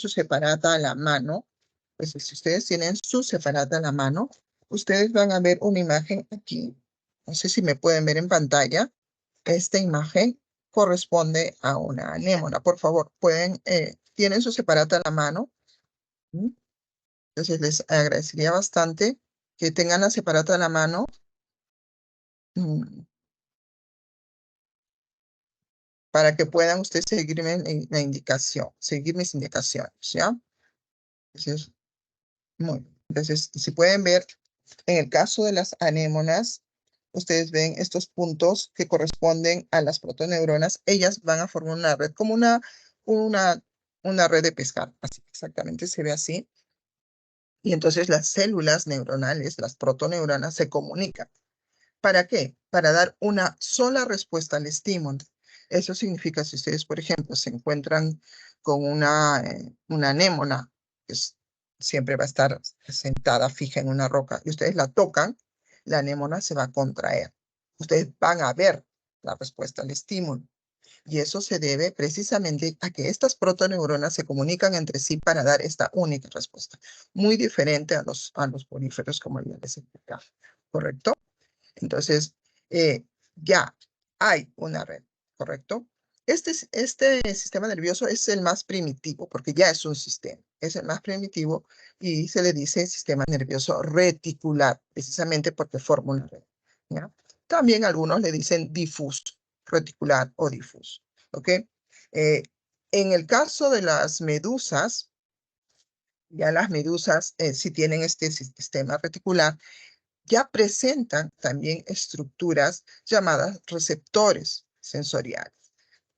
su separata a la mano, pues si ustedes tienen su separata a la mano, ustedes van a ver una imagen aquí. No sé si me pueden ver en pantalla. Esta imagen corresponde a una anémona. Por favor, tienen su separata a la mano. ¿Mm? Entonces les agradecería bastante que tengan la separata a la mano. mm, para que puedan ustedes seguirme la indicación, seguir mis indicaciones, ¿ya? Entonces, muy bien. Entonces, si pueden ver, en el caso de las anémonas, ustedes ven estos puntos que corresponden a las protoneuronas. Ellas van a formar una red, como una, una red de pescar. Así, exactamente se ve así. Y entonces las células neuronales, las protoneuronas, se comunican. ¿Para qué? Para dar una sola respuesta al estímulo. Eso significa, si ustedes, por ejemplo, se encuentran con una anémona, que siempre va a estar sentada fija en una roca, y ustedes la tocan, la anémona se va a contraer. Ustedes van a ver la respuesta al estímulo. Y eso se debe precisamente a que estas protoneuronas se comunican entre sí para dar esta única respuesta. Muy diferente a los poríferos, como ya les explicaba. ¿Correcto? Entonces, ya hay una red, ¿correcto? Este sistema nervioso es el más primitivo, porque ya es un sistema, es el más primitivo y se le dice sistema nervioso reticular, precisamente porque forma una red, ¿ya? También algunos le dicen difuso, reticular o difuso, ¿ok? En el caso de las medusas, ya las medusas sí tienen este sistema reticular, ya presentan también estructuras llamadas receptores sensoriales.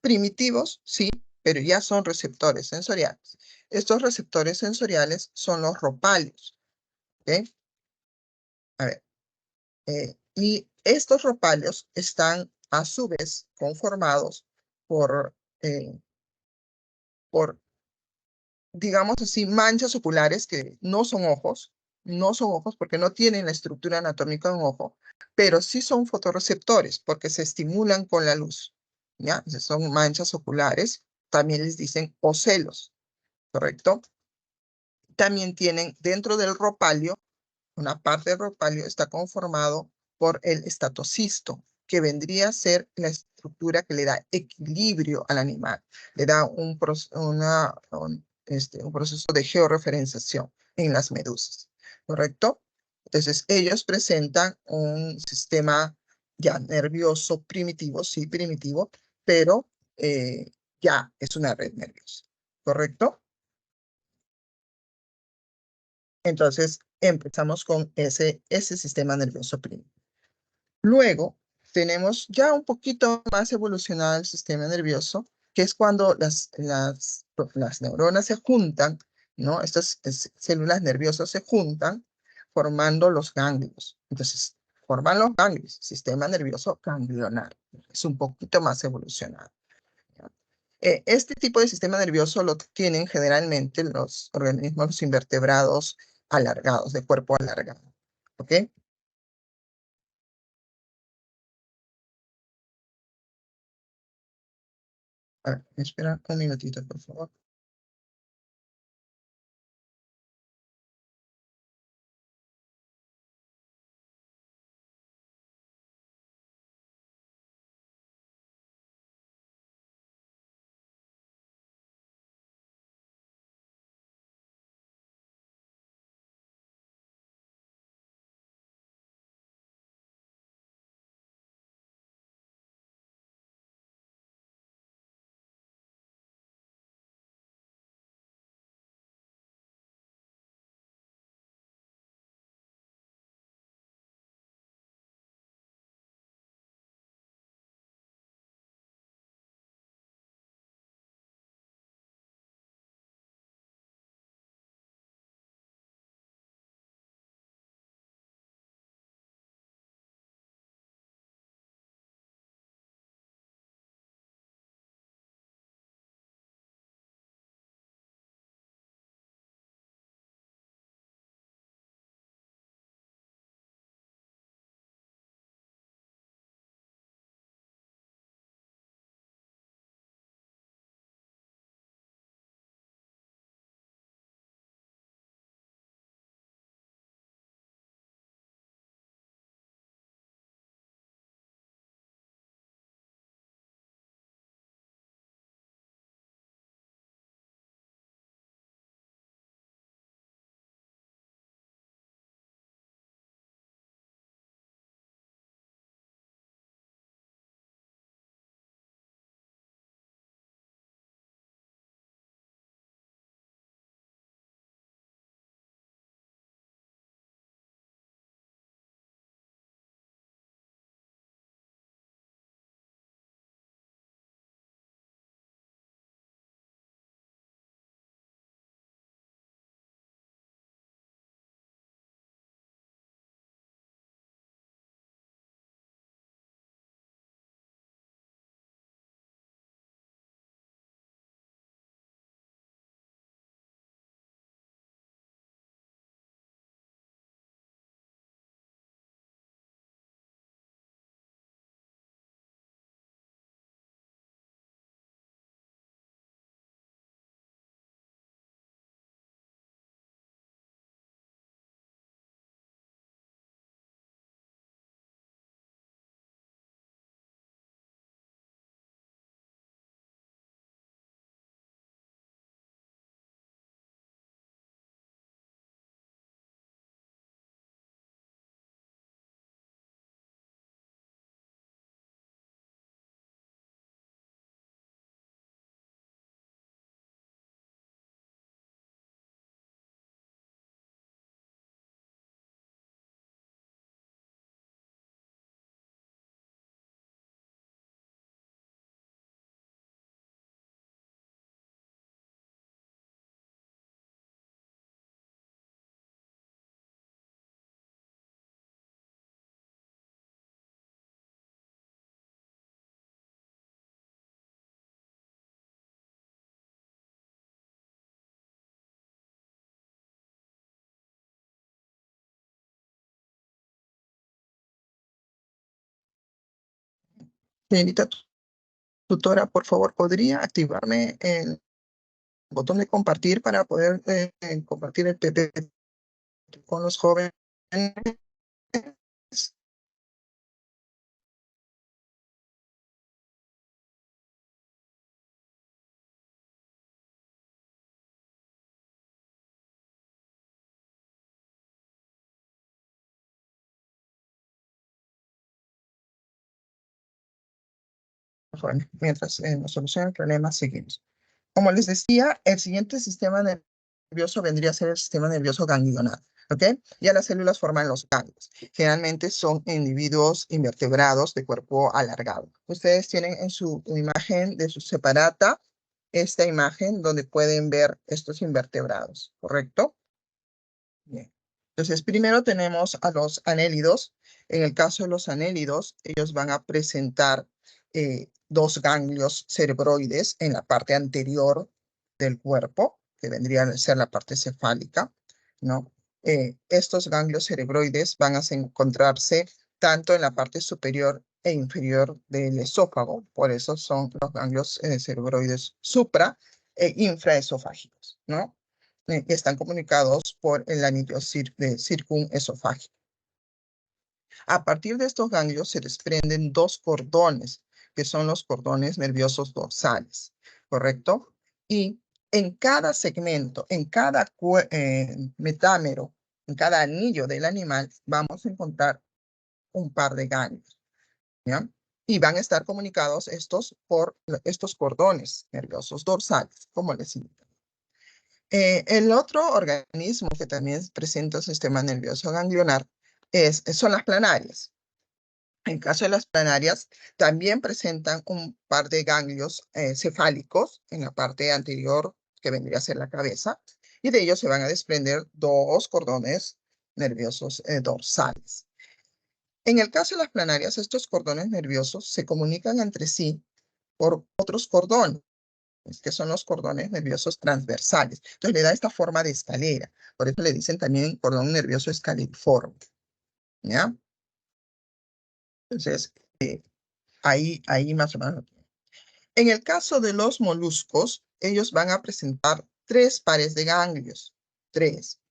Primitivos, sí, pero ya son receptores sensoriales. Estos receptores sensoriales son los ropalios. ¿Ok? A ver, y estos ropalios están a su vez conformados por, eh, por digamos así, manchas oculares que no son ojos porque no tienen la estructura anatómica de un ojo, pero sí son fotorreceptores porque se estimulan con la luz, ¿ya? Entonces son manchas oculares, también les dicen ocelos, ¿correcto? También tienen dentro del ropalio, una parte del ropalio está conformado por el estatocisto, que vendría a ser la estructura que le da equilibrio al animal, le da un proceso de georreferenciación en las medusas, ¿correcto? Entonces, ellos presentan un sistema ya nervioso primitivo, sí, primitivo, pero ya es una red nerviosa, ¿correcto? Entonces, empezamos con ese sistema nervioso primitivo. Luego, tenemos ya un poquito más evolucionado el sistema nervioso, que es cuando las neuronas se juntan, ¿no? Estas células nerviosas se juntan formando los ganglios. Entonces, forman los ganglios, sistema nervioso ganglionar. Es un poquito más evolucionado. ¿Ya? Este tipo de sistema nervioso lo tienen generalmente los organismos, los invertebrados alargados, de cuerpo alargado. ¿Ok? A ver, espera un minutito, por favor. Señorita tutora, por favor, ¿podría activarme el botón de compartir para poder compartir el PPT con los jóvenes? Bueno, mientras nos soluciona el problema, seguimos. Como les decía, el siguiente sistema nervioso vendría a ser el sistema nervioso ganglionar, ¿ok? Ya las células forman los ganglios. Generalmente son individuos invertebrados de cuerpo alargado. Ustedes tienen en su imagen de su separata esta imagen donde pueden ver estos invertebrados, ¿correcto? Bien. Entonces, primero tenemos a los anélidos. En el caso de los anélidos, ellos van a presentar dos ganglios cerebroides en la parte anterior del cuerpo, que vendría a ser la parte cefálica, ¿no? Estos ganglios cerebroides van a encontrarse tanto en la parte superior e inferior del esófago, por eso son los ganglios cerebroides supra e infraesofágicos, ¿no? Que están comunicados por el anillo circunesofágico. A partir de estos ganglios se desprenden dos cordones, que son los cordones nerviosos dorsales, ¿correcto? Y en cada segmento, en cada metámero, en cada anillo del animal, vamos a encontrar un par de ganglios, ¿ya? Y van a estar comunicados estos por estos cordones nerviosos dorsales, como les indico. El otro organismo que también presenta el sistema nervioso ganglionar son las planarias. En caso de las planarias, también presentan un par de ganglios cefálicos en la parte anterior, que vendría a ser la cabeza, y de ellos se van a desprender dos cordones nerviosos dorsales. En el caso de las planarias, estos cordones nerviosos se comunican entre sí por otros cordones, que son los cordones nerviosos transversales. Entonces le da esta forma de escalera. Por eso le dicen también cordón nervioso escaleriforme. ¿Ya? Entonces, ahí más o menos. En el caso de los moluscos, ellos van a presentar tres pares de ganglios. Tres.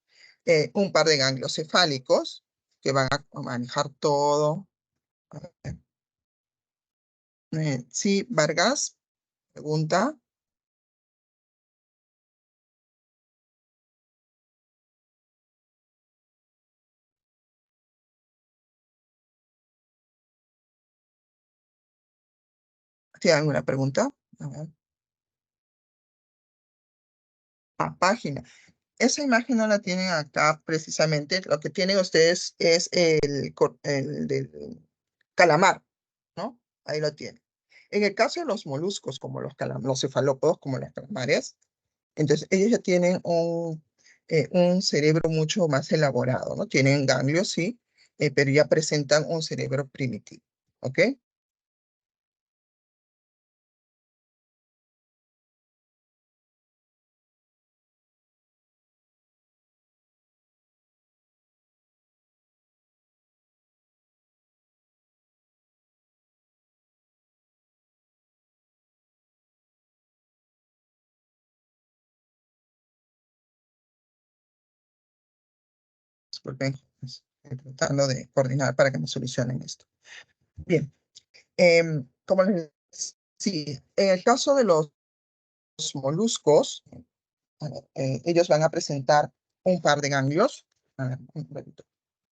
Un par de ganglios cefálicos, que van a manejar todo. Sí, Vargas, pregunta. ¿Tiene alguna pregunta? A ver. Página. Esa imagen no la tienen acá precisamente. Lo que tienen ustedes es el del calamar, ¿no? Ahí lo tienen. En el caso de los moluscos, como los cefalópodos, como los calamares, entonces ellos ya tienen un cerebro mucho más elaborado, ¿no? Tienen ganglios, sí, pero ya presentan un cerebro primitivo, ¿ok? Disculpen, estoy tratando de coordinar para que me solucionen esto. Bien, como les sí, en el caso de los moluscos, a ver, ellos van a presentar un par de ganglios. A ver, un ratito.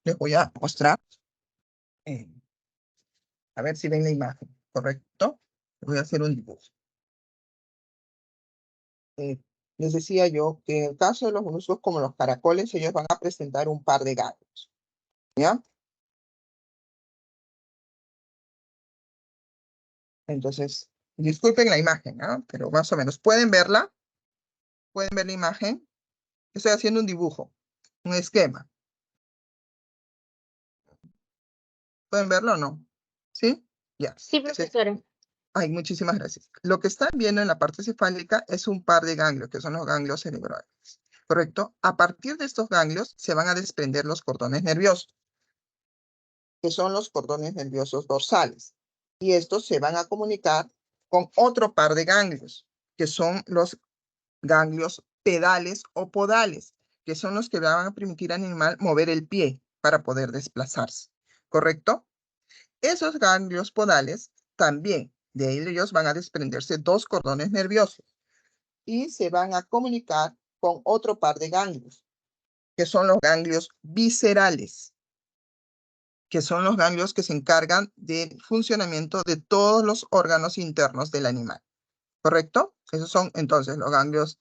Les voy a mostrar, eh, a ver si ven la imagen, ¿correcto? Voy a hacer un dibujo. Eh, Les decía yo que en el caso de los moluscos como los caracoles, ellos van a presentar un par de ganglios, ¿ya? Entonces, disculpen la imagen, ¿ah? Pero más o menos, ¿pueden verla? ¿Pueden ver la imagen? Estoy haciendo un dibujo, un esquema. ¿Pueden verlo o no? ¿Sí? Ya. Sí, Entonces, profesora. ay, muchísimas gracias. Lo que están viendo en la parte cefálica es un par de ganglios, que son los ganglios cerebrales. ¿Correcto? A partir de estos ganglios se van a desprender los cordones nerviosos, que son los cordones nerviosos dorsales. y estos se van a comunicar con otro par de ganglios, que son los ganglios pedales o podales, que son los que van a permitir al animal mover el pie para poder desplazarse, ¿correcto? Esos ganglios podales también, de ellos van a desprenderse dos cordones nerviosos y se van a comunicar con otro par de ganglios, que son los ganglios viscerales, que son los ganglios que se encargan del funcionamiento de todos los órganos internos del animal, ¿correcto? Esos son entonces los ganglios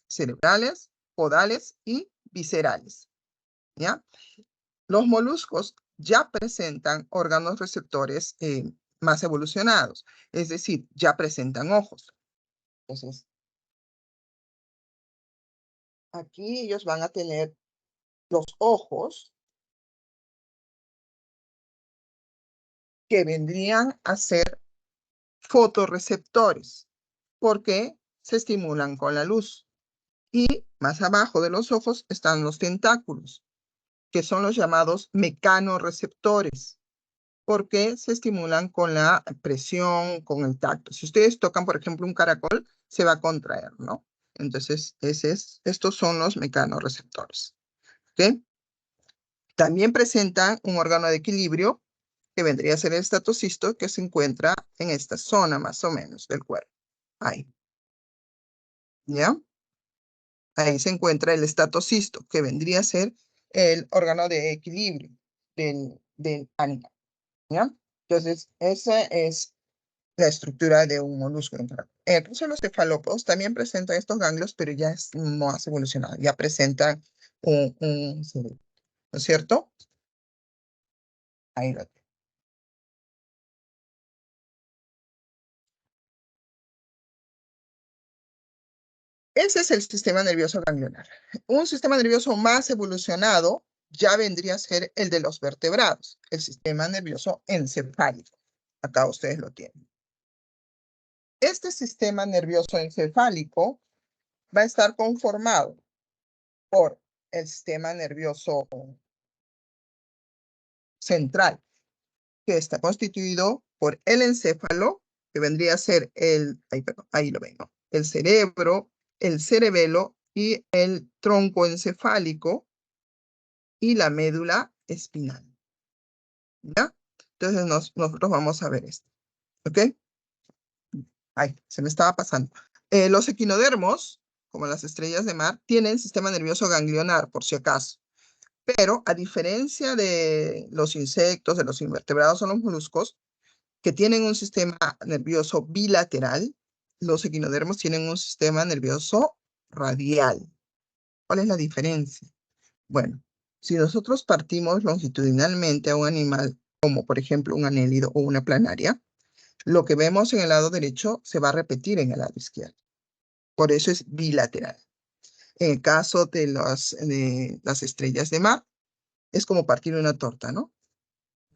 cerebrales, podales y viscerales, ¿ya? Los moluscos ya presentan órganos receptores más evolucionados, es decir, ya presentan ojos. Entonces, aquí ellos van a tener los ojos que vendrían a ser fotorreceptores, porque se estimulan con la luz. Y más abajo de los ojos están los tentáculos, que son los llamados mecanorreceptores, porque se estimulan con la presión, con el tacto. Si ustedes tocan, por ejemplo, un caracol, se va a contraer, ¿no? Entonces, estos son los mecanorreceptores. ¿Ok? También presentan un órgano de equilibrio, que vendría a ser el estatocisto, que se encuentra en esta zona más o menos del cuerpo. Ahí. ¿Ya? Ahí se encuentra el estatocisto, que vendría a ser el órgano de equilibrio del animal. ¿Ya? Entonces, esa es la estructura de un molusco. En el caso de los cefalópodos también presentan estos ganglios, pero ya es más evolucionado, ya presentan un cerebro, ¿no es cierto? Ahí lo tengo. Ese es el sistema nervioso ganglionar. Un sistema nervioso más evolucionado ya vendría a ser el de los vertebrados, el sistema nervioso encefálico. Acá ustedes lo tienen. Este sistema nervioso encefálico va a estar conformado por el sistema nervioso central, que está constituido por el encéfalo, que vendría a ser ahí lo ven, ¿no? El cerebro, el cerebelo y el tronco encefálico y la médula espinal. ¿Ya? Entonces nosotros vamos a ver esto. ¿Ok? Ay, se me estaba pasando. Los equinodermos, como las estrellas de mar, tienen sistema nervioso ganglionar, por si acaso. Pero a diferencia de los insectos, de los invertebrados o los moluscos, que tienen un sistema nervioso bilateral, los equinodermos tienen un sistema nervioso radial. ¿Cuál es la diferencia? Bueno, si nosotros partimos longitudinalmente a un animal, como por ejemplo un anélido o una planaria, lo que vemos en el lado derecho se va a repetir en el lado izquierdo. Por eso es bilateral. En el caso de las estrellas de mar, es como partir una torta, ¿no?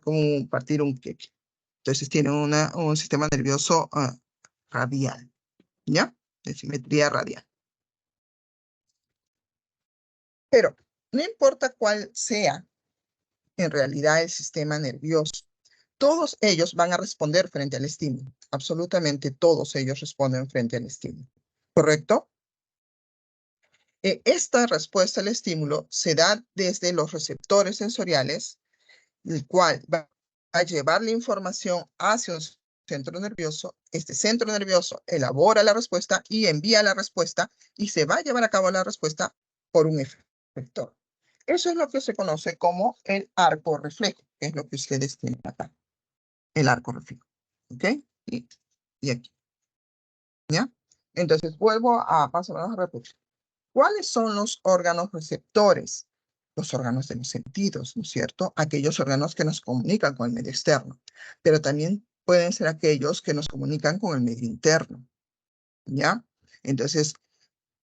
Como partir un queque. Entonces tiene un sistema nervioso radial, ¿ya? De simetría radial. Pero no importa cuál sea en realidad el sistema nervioso, todos ellos van a responder frente al estímulo. Absolutamente todos ellos responden frente al estímulo. ¿Correcto? Esta respuesta al estímulo se da desde los receptores sensoriales, el cual va a llevar la información hacia un centro nervioso. Este centro nervioso elabora la respuesta y envía la respuesta y se va a llevar a cabo la respuesta por un efector. Eso es lo que se conoce como el arco reflejo, que es lo que ustedes tienen acá. El arco reflejo. ¿Ok? Y aquí. ¿Ya? Entonces vuelvo a más o menos a repetir. ¿Cuáles son los órganos receptores? Los órganos de los sentidos, ¿no es cierto? Aquellos órganos que nos comunican con el medio externo, pero también pueden ser aquellos que nos comunican con el medio interno, ¿ya? Entonces,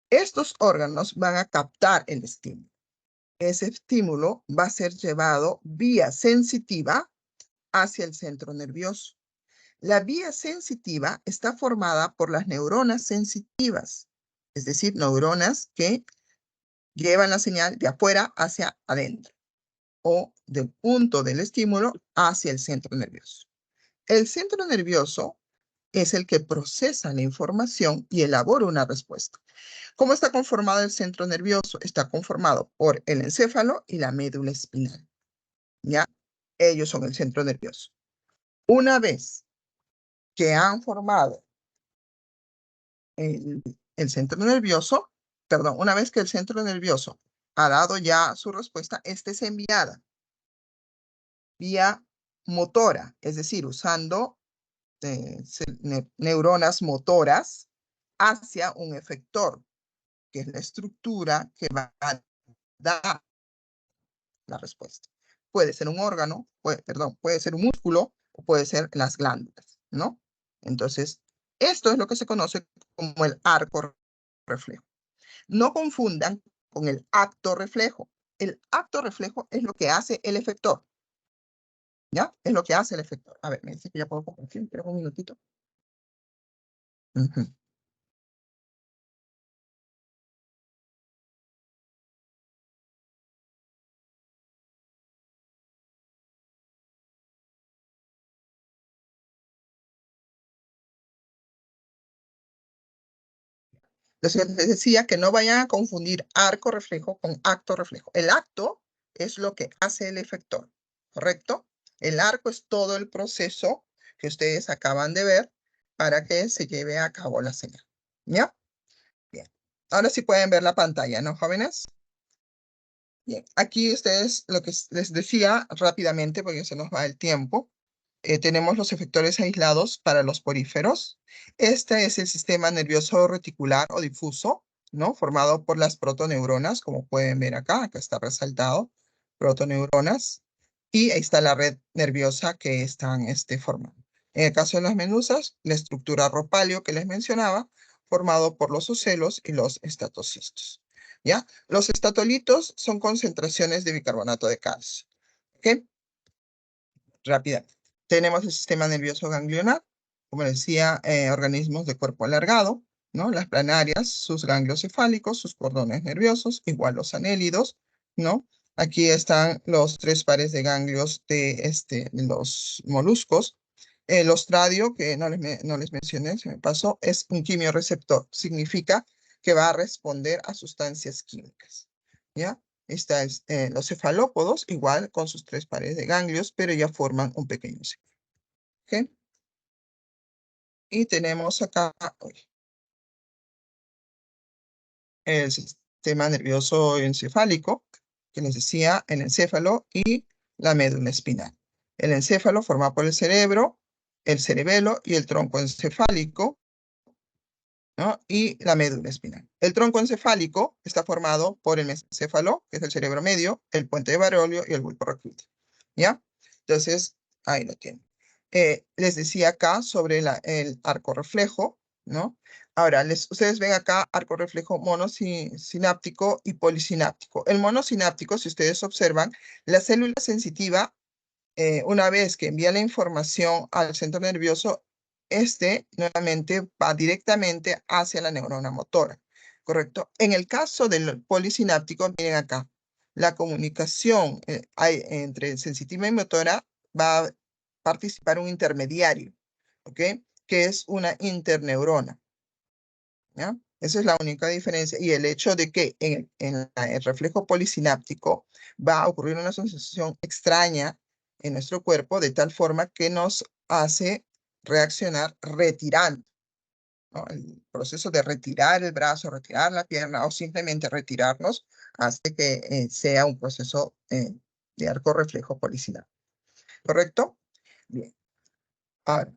estos órganos van a captar el estímulo. Ese estímulo va a ser llevado vía sensitiva hacia el centro nervioso. La vía sensitiva está formada por las neuronas sensitivas, es decir, neuronas que llevan la señal de afuera hacia adentro o del punto del estímulo hacia el centro nervioso. El centro nervioso es el que procesa la información y elabora una respuesta. ¿Cómo está conformado el centro nervioso? Está conformado por el encéfalo y la médula espinal. ¿Ya? Ellos son el centro nervioso. Una vez que han formado el, el centro nervioso, perdón, una vez que el centro nervioso ha dado ya su respuesta, esta es enviada vía motora, es decir, usando neuronas motoras hacia un efector, que es la estructura que va a dar la respuesta. Puede ser un órgano, puede ser un músculo o puede ser las glándulas, ¿no? Entonces, esto es lo que se conoce como el arco reflejo. No confundan con el acto reflejo. El acto reflejo es lo que hace el efector. ¿Ya? Es lo que hace el efector. A ver, me dice que ya puedo compartir. Espera un minutito. Ujú. Entonces, les decía que no vayan a confundir arco reflejo con acto reflejo. El acto es lo que hace el efector, ¿correcto? El arco es todo el proceso que ustedes acaban de ver para que se lleve a cabo la señal. ¿Ya? Bien. Ahora sí pueden ver la pantalla, ¿no, jóvenes? Bien. Aquí ustedes, lo que les decía rápidamente, porque se nos va el tiempo, tenemos los efectores aislados para los poríferos. Este es el sistema nervioso reticular o difuso, ¿no? Formado por las protoneuronas, como pueden ver acá, acá está resaltado, protoneuronas, y ahí está la red nerviosa que están formando. En el caso de las medusas, la estructura ropalio que les mencionaba, formado por los ocelos y los estatocistos, ¿ya? Los estatolitos son concentraciones de bicarbonato de calcio, ¿ok? Rápidamente. Tenemos el sistema nervioso ganglionar, como decía, organismos de cuerpo alargado, ¿no? Las planarias, sus ganglios cefálicos, sus cordones nerviosos, igual los anélidos, ¿no? Aquí están los tres pares de ganglios de los moluscos. El ostradio, que no les mencioné, se me pasó, es un quimioreceptor. Significa que va a responder a sustancias químicas, ¿ya? Está los cefalópodos, igual con sus tres pares de ganglios, pero ya forman un pequeño cefalo. ¿Ok? Y tenemos acá el sistema nervioso encefálico, que les decía, el encéfalo y la médula espinal. El encéfalo forma por el cerebro, el cerebelo y el tronco encefálico, ¿no? Y la médula espinal. El tronco encefálico está formado por el mesencéfalo, que es el cerebro medio, el puente de Barolio y el bulbo raquídeo. ¿Ya? Entonces, ahí lo tienen. Les decía acá sobre el arco reflejo, ¿no? Ahora, ustedes ven acá arco reflejo monosináptico y polisináptico. El monosináptico, si ustedes observan, la célula sensitiva, una vez que envía la información al centro nervioso, nuevamente va directamente hacia la neurona motora, ¿correcto? En el caso del polisináptico, miren acá, la comunicación entre sensitiva y motora va a participar un intermediario, ¿ok? Que es una interneurona, ¿ya? Esa es la única diferencia. Y el hecho de que en el reflejo polisináptico va a ocurrir una sensación extraña en nuestro cuerpo de tal forma que nos hace reaccionar retirando, ¿no? El proceso de retirar el brazo, retirar la pierna o simplemente retirarnos hace que sea un proceso de arco reflejo policináptico. ¿Correcto? Bien. Ahora,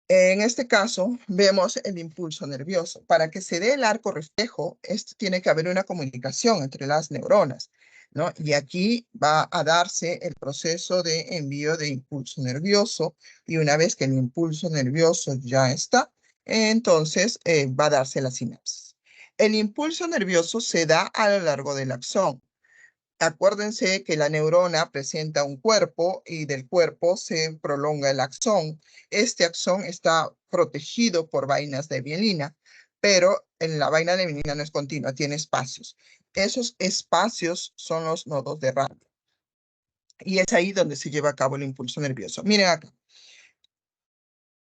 en este caso, vemos el impulso nervioso. Para que se dé el arco reflejo, esto tiene que haber una comunicación entre las neuronas, ¿no? Y aquí va a darse el proceso de envío de impulso nervioso, y una vez que el impulso nervioso ya está, entonces va a darse la sinapsis. El impulso nervioso se da a lo largo del axón. Acuérdense que la neurona presenta un cuerpo y del cuerpo se prolonga el axón. Este axón está protegido por vainas de mielina, pero en la vaina de mielina no es continua, tiene espacios. Esos espacios son los nodos de radio. Y es ahí donde se lleva a cabo el impulso nervioso. Miren acá.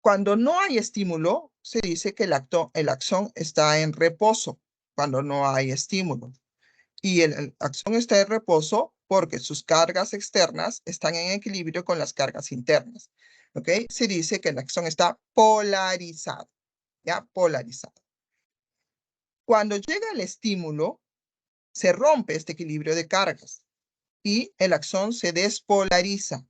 Cuando no hay estímulo, se dice que el axón está en reposo, cuando no hay estímulo. Y el axón está en reposo porque sus cargas externas están en equilibrio con las cargas internas. ¿Ok? Se dice que el axón está polarizado. ¿Ya? Polarizado. Cuando llega el estímulo, se rompe este equilibrio de cargas y el axón se despolariza.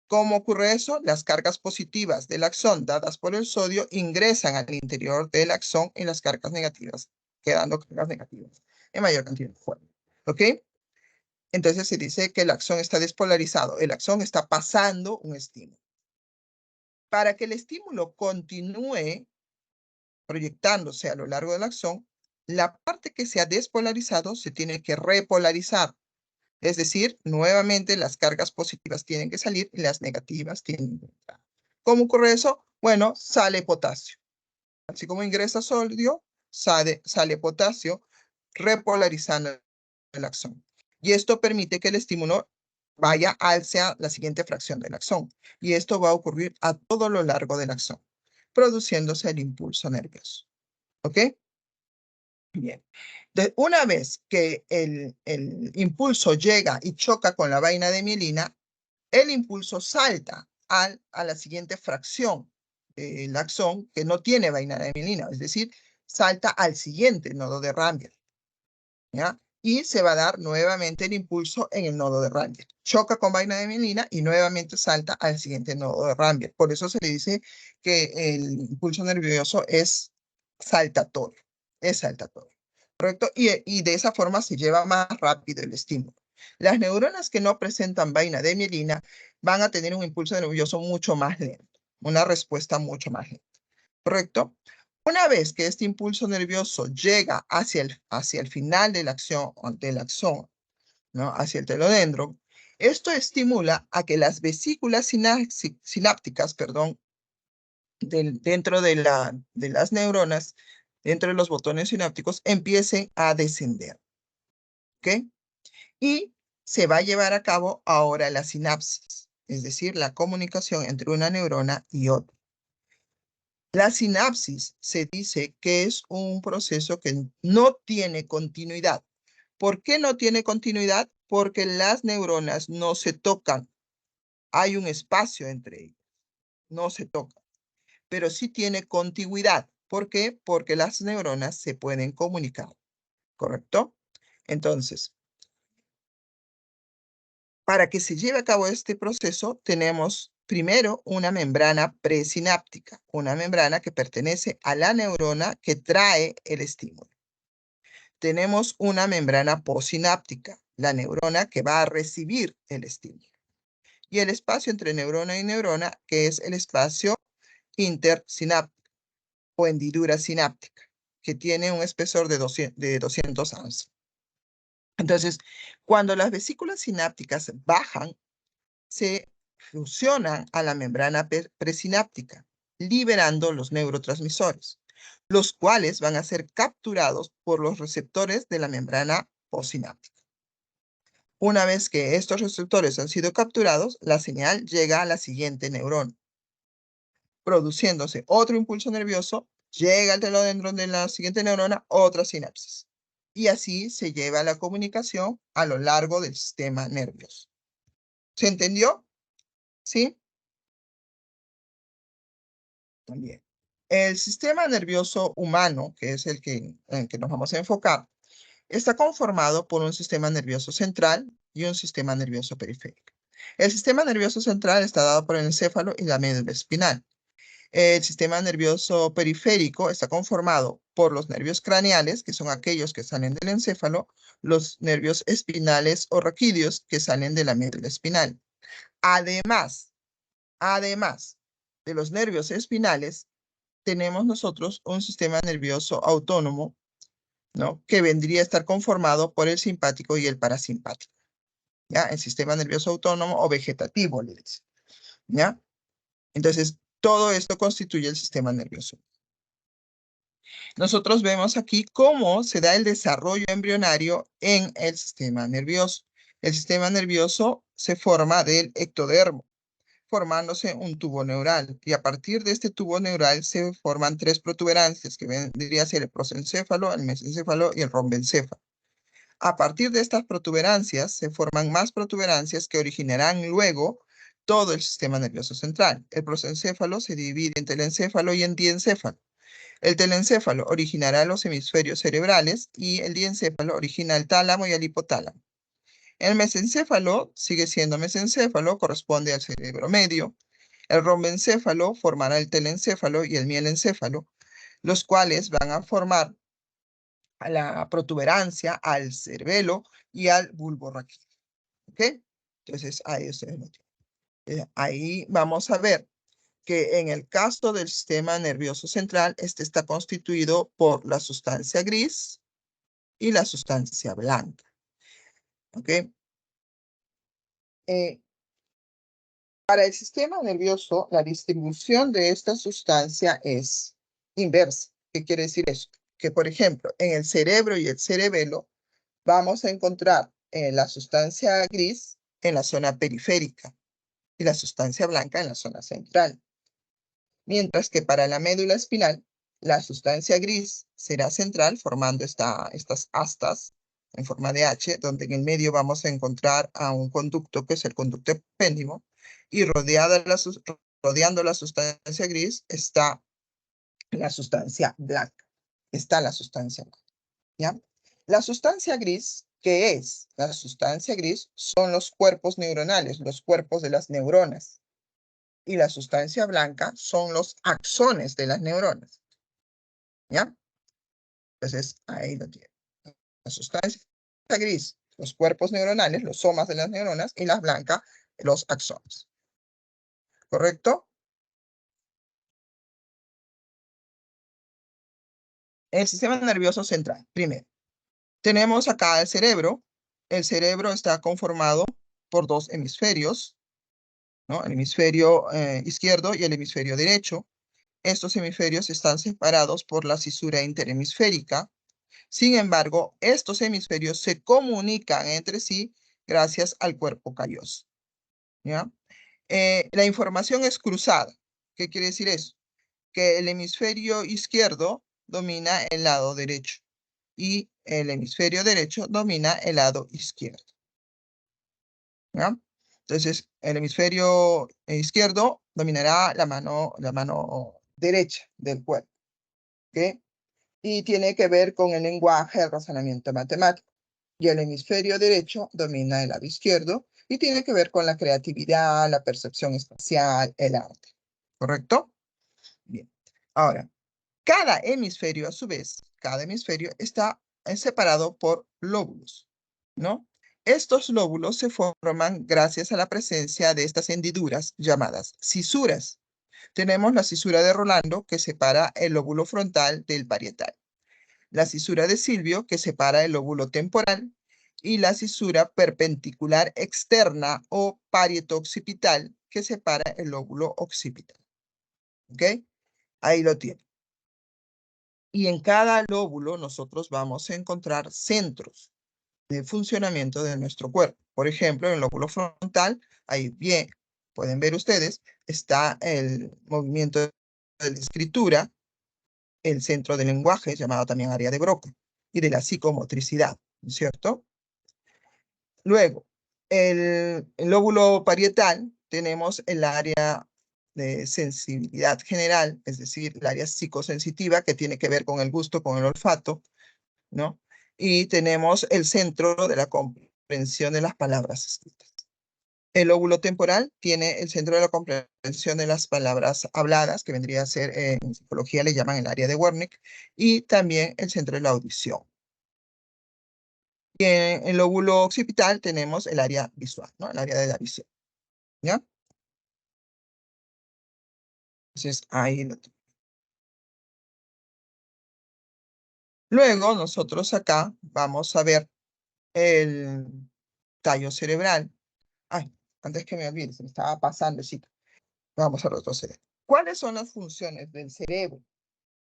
¿Cómo ocurre eso? Las cargas positivas del axón dadas por el sodio ingresan al interior del axón y las cargas negativas, quedando cargas negativas en mayor cantidad de fuerza. ¿Ok? Entonces se dice que el axón está despolarizado. El axón está pasando un estímulo. Para que el estímulo continúe proyectándose a lo largo del axón, la parte que se ha despolarizado se tiene que repolarizar. Es decir, nuevamente las cargas positivas tienen que salir y las negativas tienen que entrar. ¿Cómo ocurre eso? Bueno, sale potasio. Así como ingresa sodio, sale potasio, repolarizando el axón. Y esto permite que el estímulo vaya hacia la siguiente fracción del axón. Y esto va a ocurrir a todo lo largo del axón, produciéndose el impulso nervioso. ¿Ok? Bien. Una vez que el impulso llega y choca con la vaina de mielina, el impulso salta a la siguiente fracción del axón que no tiene vaina de mielina, es decir, salta al siguiente nodo de Ramberg. ¿Ya? Y se va a dar nuevamente el impulso en el nodo de Ramberg. Choca con vaina de mielina y nuevamente salta al siguiente nodo de Ramberg. Por eso se le dice que el impulso nervioso es saltatorio. Es saltatorio. ¿Correcto? Y de esa forma se lleva más rápido el estímulo. Las neuronas que no presentan vaina de mielina van a tener un impulso nervioso mucho más lento. Una respuesta mucho más lenta. ¿Correcto? Una vez que este impulso nervioso llega hacia el final de la acción, del axón, ¿no? Hacia el telodendro, esto estimula a que las vesículas sinápticas, perdón, dentro de las neuronas, dentro de los botones sinápticos, empiecen a descender. ¿Ok? Y se va a llevar a cabo ahora la sinapsis, es decir, la comunicación entre una neurona y otra. La sinapsis se dice que es un proceso que no tiene continuidad. ¿Por qué no tiene continuidad? Porque las neuronas no se tocan. Hay un espacio entre ellas. No se tocan. Pero sí tiene contigüidad. ¿Por qué? Porque las neuronas se pueden comunicar. ¿Correcto? Entonces, para que se lleve a cabo este proceso, tenemos primero una membrana presináptica, una membrana que pertenece a la neurona que trae el estímulo. Tenemos una membrana postsináptica, la neurona que va a recibir el estímulo. Y el espacio entre neurona y neurona, que es el espacio intersináptico o hendidura sináptica, que tiene un espesor de 200 Angstrom. Entonces, cuando las vesículas sinápticas bajan, se fusionan a la membrana presináptica, liberando los neurotransmisores, los cuales van a ser capturados por los receptores de la membrana postsináptica. Una vez que estos receptores han sido capturados, la señal llega a la siguiente neurona, produciéndose otro impulso nervioso, llega al telodendrón de la siguiente neurona, otra sinapsis. Y así se lleva la comunicación a lo largo del sistema nervioso. ¿Se entendió? ¿Sí? También. El sistema nervioso humano, que es en el que nos vamos a enfocar, está conformado por un sistema nervioso central y un sistema nervioso periférico. El sistema nervioso central está dado por el encéfalo y la médula espinal. El sistema nervioso periférico está conformado por los nervios craneales, que son aquellos que salen del encéfalo, los nervios espinales o raquídeos, que salen de la médula espinal. Además de los nervios espinales, tenemos nosotros un sistema nervioso autónomo, ¿no? Que vendría a estar conformado por el simpático y el parasimpático. ¿Ya? El sistema nervioso autónomo o vegetativo, le dicen. ¿Ya? Entonces, todo esto constituye el sistema nervioso. Nosotros vemos aquí cómo se da el desarrollo embrionario en el sistema nervioso. El sistema nervioso se forma del ectodermo, formándose un tubo neural. Y a partir de este tubo neural se forman tres protuberancias, que vendría a ser el prosencéfalo, el mesencéfalo y el rombencéfalo. A partir de estas protuberancias se forman más protuberancias que originarán luego todo el sistema nervioso central. El prosencéfalo se divide en telencéfalo y en diencéfalo. El telencéfalo originará los hemisferios cerebrales y el diencéfalo origina el tálamo y el hipotálamo. El mesencéfalo sigue siendo mesencéfalo, corresponde al cerebro medio. El rombencéfalo formará el telencéfalo y el mielencéfalo, los cuales van a formar a la protuberancia, al cerebelo y al bulbo raquídeo. ¿Ok? Entonces, ahí ustedes lo tienen. Ahí vamos a ver que en el caso del sistema nervioso central, este está constituido por la sustancia gris y la sustancia blanca. ¿Ok? Para el sistema nervioso, la distribución de esta sustancia es inversa. ¿Qué quiere decir eso? Que, por ejemplo, en el cerebro y el cerebelo vamos a encontrar la sustancia gris en la zona periférica y la sustancia blanca en la zona central. Mientras que para la médula espinal, la sustancia gris será central formando estas astas en forma de H, donde en el medio vamos a encontrar a un conducto que es el conducto epéndimo, y rodeando la sustancia gris está la sustancia blanca. Está la sustancia blanca. ¿Ya? La sustancia gris, ¿qué es? La sustancia gris son los cuerpos neuronales, los cuerpos de las neuronas. Y la sustancia blanca son los axones de las neuronas. ¿Ya? Entonces, ahí lo tienen. La sustancia gris, los cuerpos neuronales, los somas de las neuronas, y la blanca, los axones. ¿Correcto? El sistema nervioso central, primero. Tenemos acá el cerebro. El cerebro está conformado por dos hemisferios, ¿no? El hemisferio izquierdo y el hemisferio derecho. Estos hemisferios están separados por la cisura interhemisférica. Sin embargo, estos hemisferios se comunican entre sí gracias al cuerpo calloso. ¿Ya? La información es cruzada. ¿Qué quiere decir eso? Que el hemisferio izquierdo domina el lado derecho y el hemisferio derecho domina el lado izquierdo. ¿Ya? Entonces, el hemisferio izquierdo dominará la mano derecha del cuerpo. ¿Ok? Y tiene que ver con el lenguaje, el razonamiento matemático. Y el hemisferio derecho domina el lado izquierdo y tiene que ver con la creatividad, la percepción espacial, el arte. ¿Correcto? Bien. Ahora, cada hemisferio, a su vez, cada hemisferio está separado por lóbulos, ¿no? Estos lóbulos se forman gracias a la presencia de estas hendiduras llamadas cisuras. Tenemos la cisura de Rolando, que separa el lóbulo frontal del parietal. La cisura de Silvio, que separa el lóbulo temporal, y la cisura perpendicular externa o parieto-occipital, que separa el lóbulo occipital. ¿Ok? Ahí lo tiene. Y en cada lóbulo nosotros vamos a encontrar centros de funcionamiento de nuestro cuerpo. Por ejemplo, en el lóbulo frontal, ahí bien, pueden ver ustedes, está el movimiento de la escritura, el centro del lenguaje, llamado también área de Broca, y de la psicomotricidad, ¿no es cierto? Luego, el lóbulo parietal, tenemos el área de sensibilidad general, es decir, el área psicosensitiva que tiene que ver con el gusto, con el olfato, ¿no? Y tenemos el centro de la comprensión de las palabras escritas. El lóbulo temporal tiene el centro de la comprensión de las palabras habladas, que vendría a ser, en psicología le llaman el área de Wernicke, y también el centro de la audición. Y en el lóbulo occipital tenemos el área visual, ¿no? El área de la visión, ¿ya? Entonces, ahí lo tenemos. Luego, nosotros acá vamos a ver el tallo cerebral. Ay, antes que me olvide, se me estaba pasando, sí. Vamos a retroceder. ¿Cuáles son las funciones del cerebro?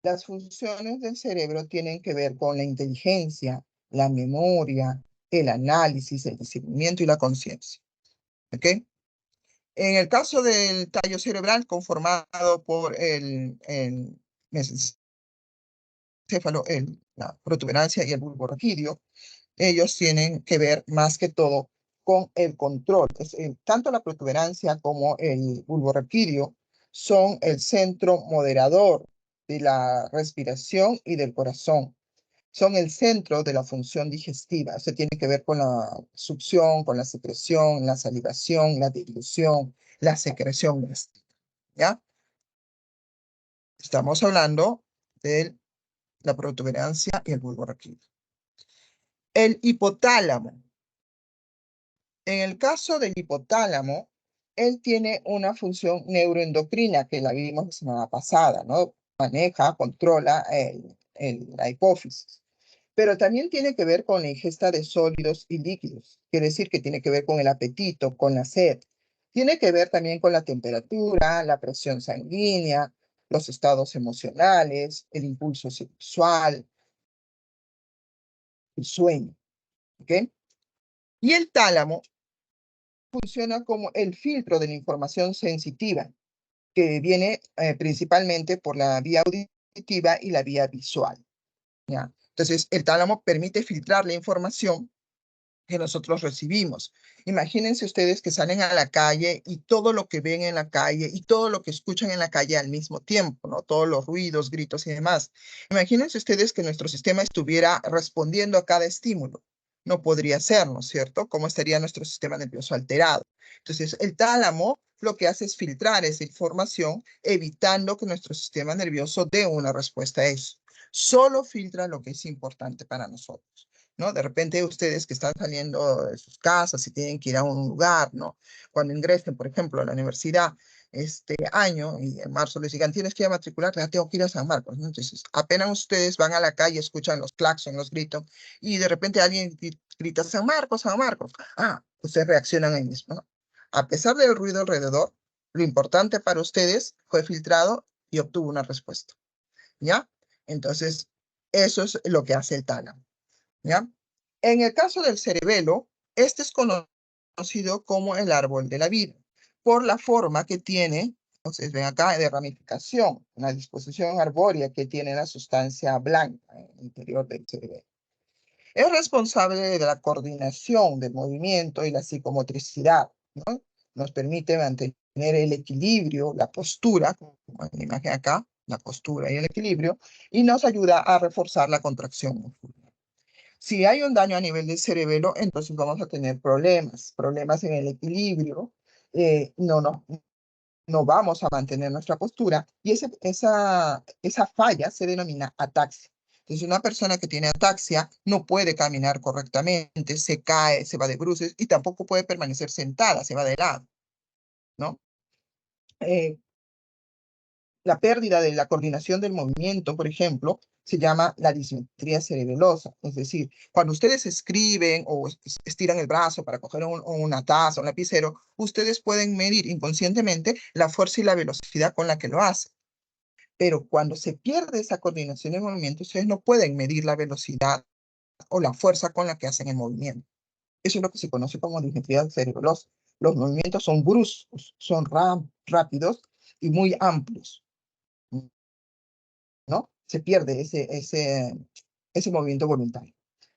Las funciones del cerebro tienen que ver con la inteligencia, la memoria, el análisis, el discernimiento y la conciencia. ¿Ok? En el caso del tallo cerebral conformado por el mesencéfalo, la protuberancia y el bulbo raquídeo, ellos tienen que ver más que todo con el control. Tanto la protuberancia como el bulbo raquídeo son el centro moderador de la respiración y del corazón. Son el centro de la función digestiva. Eso tiene que ver con la succión, con la secreción, la salivación, la dilución, la secreción gástrica, ¿ya? Estamos hablando de la protuberancia y el bulbo raquídeo. El hipotálamo. En el caso del hipotálamo, él tiene una función neuroendocrina que la vimos la semana pasada, ¿no? Maneja, controla la hipófisis. Pero también tiene que ver con la ingesta de sólidos y líquidos. Quiere decir que tiene que ver con el apetito, con la sed. Tiene que ver también con la temperatura, la presión sanguínea, los estados emocionales, el impulso sexual, el sueño. ¿Ok? Y el tálamo funciona como el filtro de la información sensitiva, que viene principalmente por la vía auditiva y la vía visual, ¿ya? Entonces, el tálamo permite filtrar la información que nosotros recibimos. Imagínense ustedes que salen a la calle y todo lo que ven en la calle y todo lo que escuchan en la calle al mismo tiempo, ¿no? Todos los ruidos, gritos y demás. Imagínense ustedes que nuestro sistema estuviera respondiendo a cada estímulo. No podría ser, ¿no es cierto? ¿Cómo estaría nuestro sistema nervioso alterado? Entonces, el tálamo lo que hace es filtrar esa información, evitando que nuestro sistema nervioso dé una respuesta a eso. Solo filtra lo que es importante para nosotros, ¿no? De repente ustedes que están saliendo de sus casas y tienen que ir a un lugar, ¿no? Cuando ingresen, por ejemplo, a la universidad este año y en marzo les digan, tienes que ir a matricularte, ya tengo que ir a San Marcos, ¿no? Entonces, apenas ustedes van a la calle, escuchan los claxons, los gritos, y de repente alguien grita, San Marcos, San Marcos. Ah, ustedes reaccionan ahí mismo, ¿no? A pesar del ruido alrededor, lo importante para ustedes fue filtrado y obtuvo una respuesta, ¿ya? Entonces, eso es lo que hace el tálamo, ¿ya? En el caso del cerebelo, este es conocido como el árbol de la vida, por la forma que tiene, entonces ven acá, de ramificación, una disposición arbórea que tiene la sustancia blanca en el interior del cerebelo. Es responsable de la coordinación del movimiento y la psicomotricidad, ¿no? Nos permite mantener el equilibrio, la postura, como en la imagen acá, la postura y el equilibrio, y nos ayuda a reforzar la contracción muscular. Si hay un daño a nivel del cerebelo, entonces vamos a tener problemas en el equilibrio, no vamos a mantener nuestra postura y esa falla se denomina ataxia. Entonces, una persona que tiene ataxia no puede caminar correctamente, se cae, se va de bruces y tampoco puede permanecer sentada, se va de lado, ¿no? Eh, la pérdida de la coordinación del movimiento, por ejemplo, se llama la dismetría cerebelosa. Es decir, cuando ustedes escriben o estiran el brazo para coger una taza, un lapicero, ustedes pueden medir inconscientemente la fuerza y la velocidad con la que lo hacen. Pero cuando se pierde esa coordinación de movimiento, ustedes no pueden medir la velocidad o la fuerza con la que hacen el movimiento. Eso es lo que se conoce como dismetría cerebelosa. Los movimientos son bruscos, son rápidos y muy amplios, ¿no? Se pierde ese movimiento voluntario,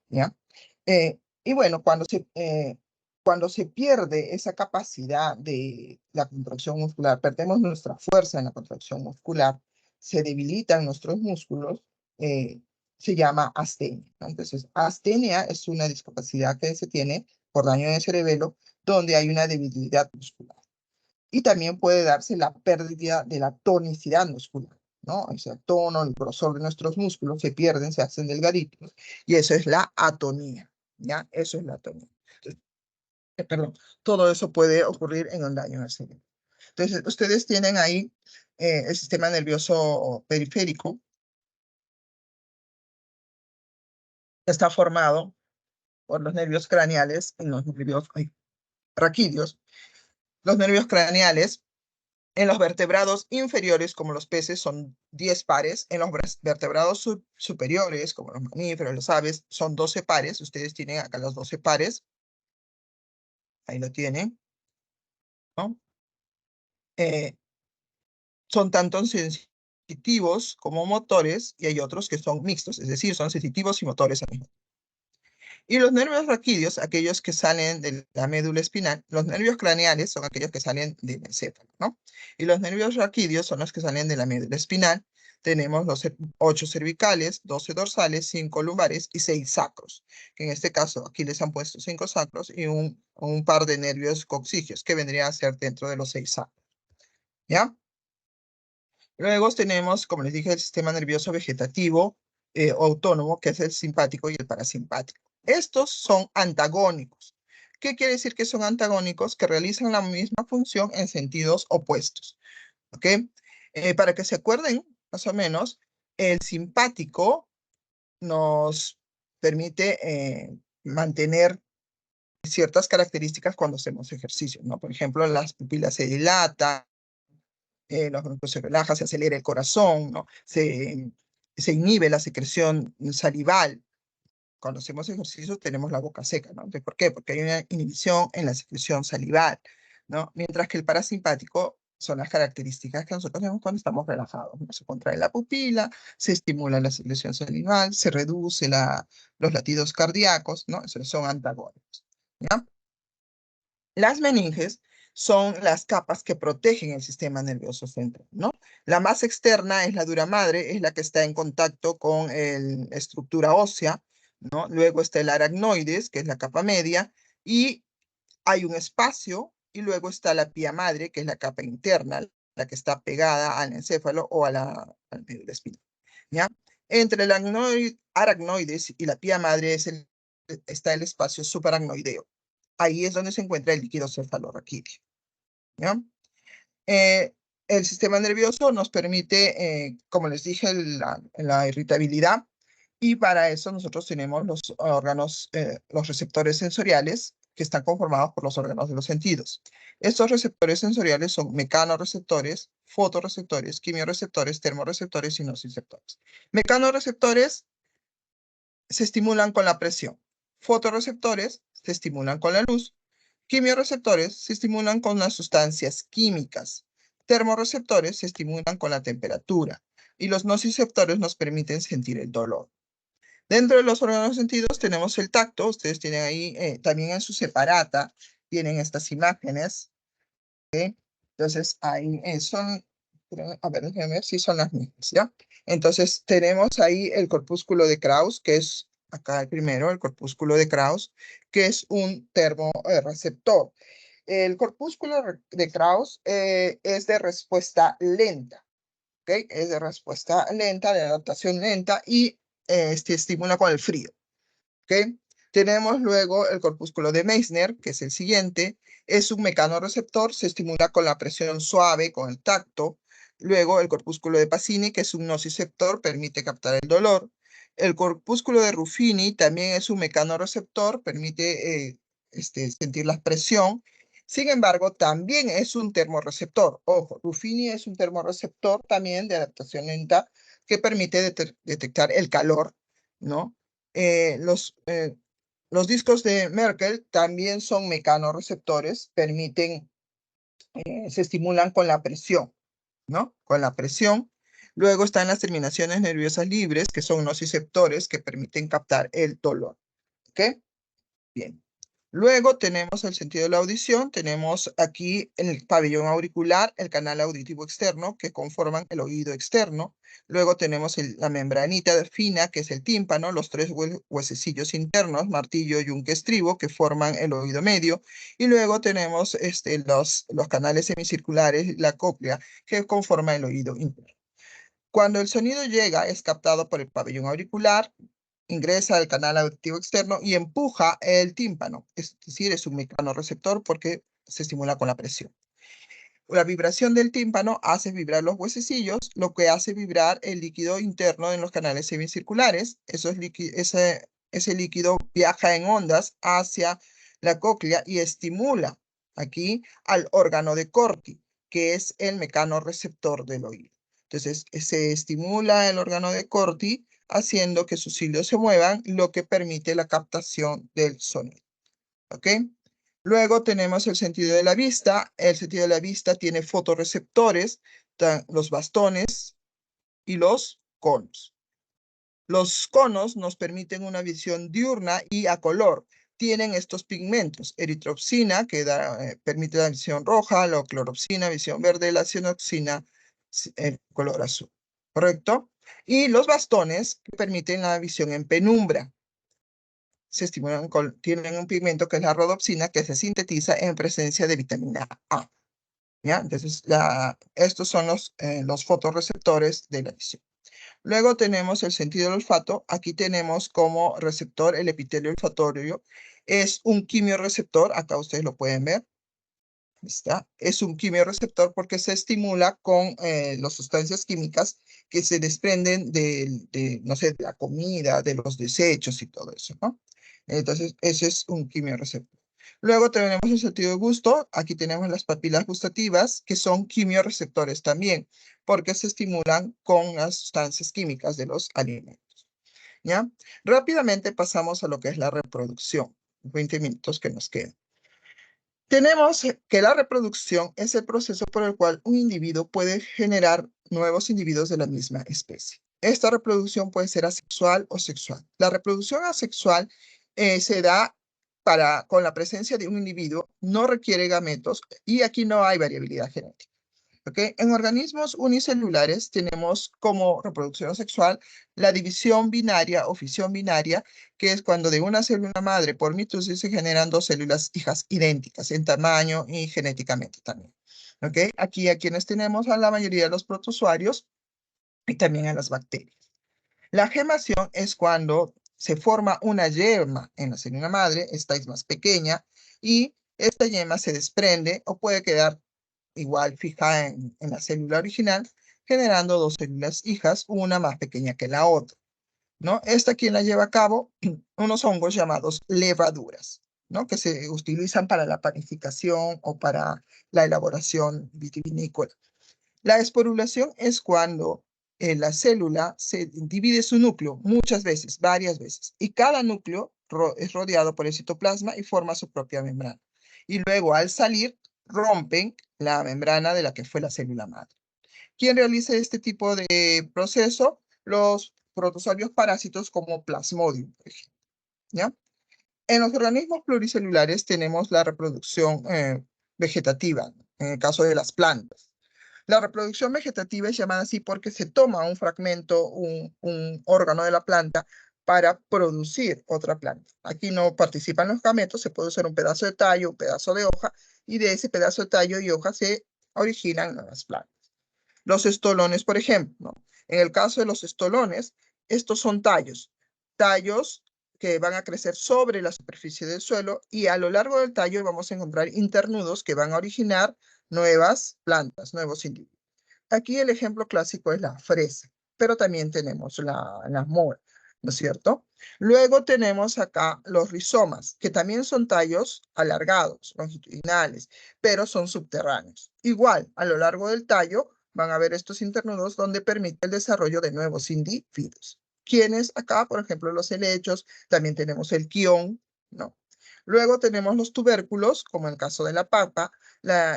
¿ya? Y bueno, cuando se pierde esa capacidad de la contracción muscular, perdemos nuestra fuerza en la contracción muscular, se debilitan nuestros músculos, se llama astenia, ¿no? Entonces, astenia es una discapacidad que se tiene por daño en el cerebelo, donde hay una debilidad muscular. Y también puede darse la pérdida de la tonicidad muscular, ¿no? Ese tono, el grosor de nuestros músculos se pierden, se hacen delgaditos, y eso es la atonía, ¿ya? Eso es la atonía. Entonces, perdón, todo eso puede ocurrir en un daño al cerebro. Entonces, ustedes tienen ahí el sistema nervioso periférico, que está formado por los nervios craneales y los nervios raquídeos. Los nervios craneales en los vertebrados inferiores, como los peces, son 10 pares. En los vertebrados superiores, como los mamíferos, las aves, son 12 pares. Ustedes tienen acá los 12 pares. Ahí lo tienen, ¿no? son tanto sensitivos como motores, y hay otros que son mixtos, es decir, son sensitivos y motores al mismo tiempo. Y los nervios raquídeos, aquellos que salen de la médula espinal, los nervios craneales son aquellos que salen del encéfalo, ¿no? Y los nervios raquídeos son los que salen de la médula espinal. Tenemos los 8 cervicales, 12 dorsales, 5 lumbares y 6 sacros. Que en este caso aquí les han puesto 5 sacros y un par de nervios coccigeos, que vendría a ser dentro de los 6 sacros. ¿Ya? Luego tenemos, como les dije, el sistema nervioso vegetativo o autónomo, que es el simpático y el parasimpático. Estos son antagónicos. ¿Qué quiere decir que son antagónicos? Que realizan la misma función en sentidos opuestos. ¿Ok? Para que se acuerden, más o menos, el simpático nos permite mantener ciertas características cuando hacemos ejercicio, ¿no? Por ejemplo, las pupilas se dilatan, los bronquios se relajan, se acelera el corazón, ¿no? Se inhibe la secreción salival. Cuando hacemos ejercicio tenemos la boca seca, ¿no? Entonces, ¿por qué? Porque hay una inhibición en la secreción salival, ¿no? Mientras que el parasimpático son las características que nosotros tenemos cuando estamos relajados, ¿no? Se contrae la pupila, se estimula la secreción salival, se reduce los latidos cardíacos, ¿no? Esos son antagónicos, ¿ya? Las meninges son las capas que protegen el sistema nervioso central, ¿no? La más externa es la dura madre, es la que está en contacto con la estructura ósea, ¿no? Luego está el aracnoides, que es la capa media, y hay un espacio, y luego está la pía madre, que es la capa interna, la que está pegada al encéfalo o al médula espinal, ¿ya? Entre el aracnoides y la pía madre está el espacio subaracnoideo. Ahí es donde se encuentra el líquido cefalorraquídeo, ¿ya? Eh, el sistema nervioso nos permite, como les dije, la irritabilidad, y para eso nosotros tenemos los órganos, los receptores sensoriales, que están conformados por los órganos de los sentidos. Estos receptores sensoriales son mecanoreceptores, fotorreceptores, quimioreceptores, termorreceptores y nociceptores. Mecanoreceptores se estimulan con la presión. Fotorreceptores se estimulan con la luz. Quimioreceptores se estimulan con las sustancias químicas. Termorreceptores se estimulan con la temperatura. Y los nociceptores nos permiten sentir el dolor. Dentro de los órganos sentidos tenemos el tacto. Ustedes tienen ahí, también en su separata, tienen estas imágenes. ¿Okay? Entonces, ahí son, a ver, déjenme ver si son las mismas, ¿ya? Entonces, tenemos ahí el corpúsculo de Krauss, que es acá el primero, el corpúsculo de Krauss, que es un termorreceptor. El corpúsculo de Krauss es de respuesta lenta, ¿ok? Es de respuesta lenta, de adaptación lenta, y estimula con el frío, ¿ok? Tenemos luego el corpúsculo de Meissner, que es el siguiente. Es un mecanoreceptor, se estimula con la presión suave, con el tacto. Luego el corpúsculo de Pacini, que es un nociceptor, permite captar el dolor. El corpúsculo de Ruffini también es un mecanoreceptor, permite sentir la presión. Sin embargo, también es un termorreceptor. Ojo, Ruffini es un termorreceptor también de adaptación lenta que permite detectar el calor, ¿no? Los discos de Merkel también son mecanoreceptores, se estimulan con la presión, ¿no? Con la presión. Luego están las terminaciones nerviosas libres, que son nociceptores que permiten captar el dolor, ¿ok? Bien. Luego tenemos el sentido de la audición. Tenemos aquí el pabellón auricular, el canal auditivo externo, que conforman el oído externo. Luego tenemos la membranita fina, que es el tímpano, los tres huesecillos internos, martillo, yunque, estribo, que forman el oído medio. Y luego tenemos los canales semicirculares, la cóclea, que conforma el oído interno. Cuando el sonido llega, es captado por el pabellón auricular, ingresa al canal auditivo externo y empuja el tímpano. Es decir, es un mecanoreceptor porque se estimula con la presión. La vibración del tímpano hace vibrar los huesecillos, lo que hace vibrar el líquido interno en los canales semicirculares. Ese líquido viaja en ondas hacia la cóclea y estimula aquí al órgano de Corti, que es el mecanoreceptor del oído. Entonces, se estimula el órgano de Corti haciendo que sus cilios se muevan, lo que permite la captación del sonido. ¿Ok? Luego tenemos el sentido de la vista. El sentido de la vista tiene fotorreceptores, los bastones y los conos. Los conos nos permiten una visión diurna y a color. Tienen estos pigmentos, eritropsina, que permite la visión roja, la cloropsina, visión verde, la cianoxina, color azul, ¿correcto? Y los bastones que permiten la visión en penumbra. Se estimulan tienen un pigmento que es la rodopsina, que se sintetiza en presencia de vitamina A. ¿Ya? Entonces, estos son los fotorreceptores de la visión. Luego tenemos el sentido del olfato. Aquí tenemos como receptor el epitelio olfatorio. Es un quimioreceptor, acá ustedes lo pueden ver. ¿Está? Es un quimioreceptor porque se estimula con las sustancias químicas que se desprenden no sé, de la comida, de los desechos y todo eso, ¿no? Entonces, ese es un quimioreceptor. Luego tenemos el sentido de gusto. Aquí tenemos las papilas gustativas, que son quimioreceptores también, porque se estimulan con las sustancias químicas de los alimentos. ¿Ya? Rápidamente pasamos a lo que es la reproducción. 20 minutos que nos quedan. Tenemos que la reproducción es el proceso por el cual un individuo puede generar nuevos individuos de la misma especie. Esta reproducción puede ser asexual o sexual. La reproducción asexual se da con la presencia de un individuo, no requiere gametos y aquí no hay variabilidad genética. ¿Okay? En organismos unicelulares tenemos como reproducción sexual la división binaria o fisión binaria, que es cuando de una célula madre por mitosis se generan dos células hijas idénticas en tamaño y genéticamente también. ¿Okay? Aquí a quienes tenemos a la mayoría de los protozoarios y también a las bacterias. La gemación es cuando se forma una yema en la célula madre, esta es más pequeña, y esta yema se desprende o puede quedar igual fija en la célula original, generando dos células hijas, una más pequeña que la otra, ¿no? Esta quien la lleva a cabo, unos hongos llamados levaduras, ¿no? Que se utilizan para la panificación o para la elaboración vitivinícola. La esporulación es cuando la célula se divide su núcleo muchas veces, varias veces, y cada núcleo es rodeado por el citoplasma y forma su propia membrana. Y luego al salir rompen la membrana de la que fue la célula madre. ¿Quién realiza este tipo de proceso? Los protozoarios parásitos como Plasmodium, por ejemplo. ¿Ya? En los organismos pluricelulares tenemos la reproducción vegetativa, en el caso de las plantas. La reproducción vegetativa es llamada así porque se toma un fragmento, un órgano de la planta para producir otra planta. Aquí no participan los gametos, se puede usar un pedazo de tallo, un pedazo de hoja, y de ese pedazo de tallo y hoja se originan nuevas plantas. Los estolones, por ejemplo, ¿no? En el caso de los estolones, estos son tallos que van a crecer sobre la superficie del suelo y a lo largo del tallo vamos a encontrar internudos que van a originar nuevas plantas, nuevos individuos. Aquí el ejemplo clásico es la fresa, pero también tenemos la mora, ¿no es cierto? Luego tenemos acá los rizomas, que también son tallos alargados, longitudinales, pero son subterráneos. Igual, a lo largo del tallo van a ver estos internudos donde permite el desarrollo de nuevos individuos. ¿Quiénes acá? Por ejemplo, los helechos, también tenemos el quión, ¿no? Luego tenemos los tubérculos, como en el caso de la papa.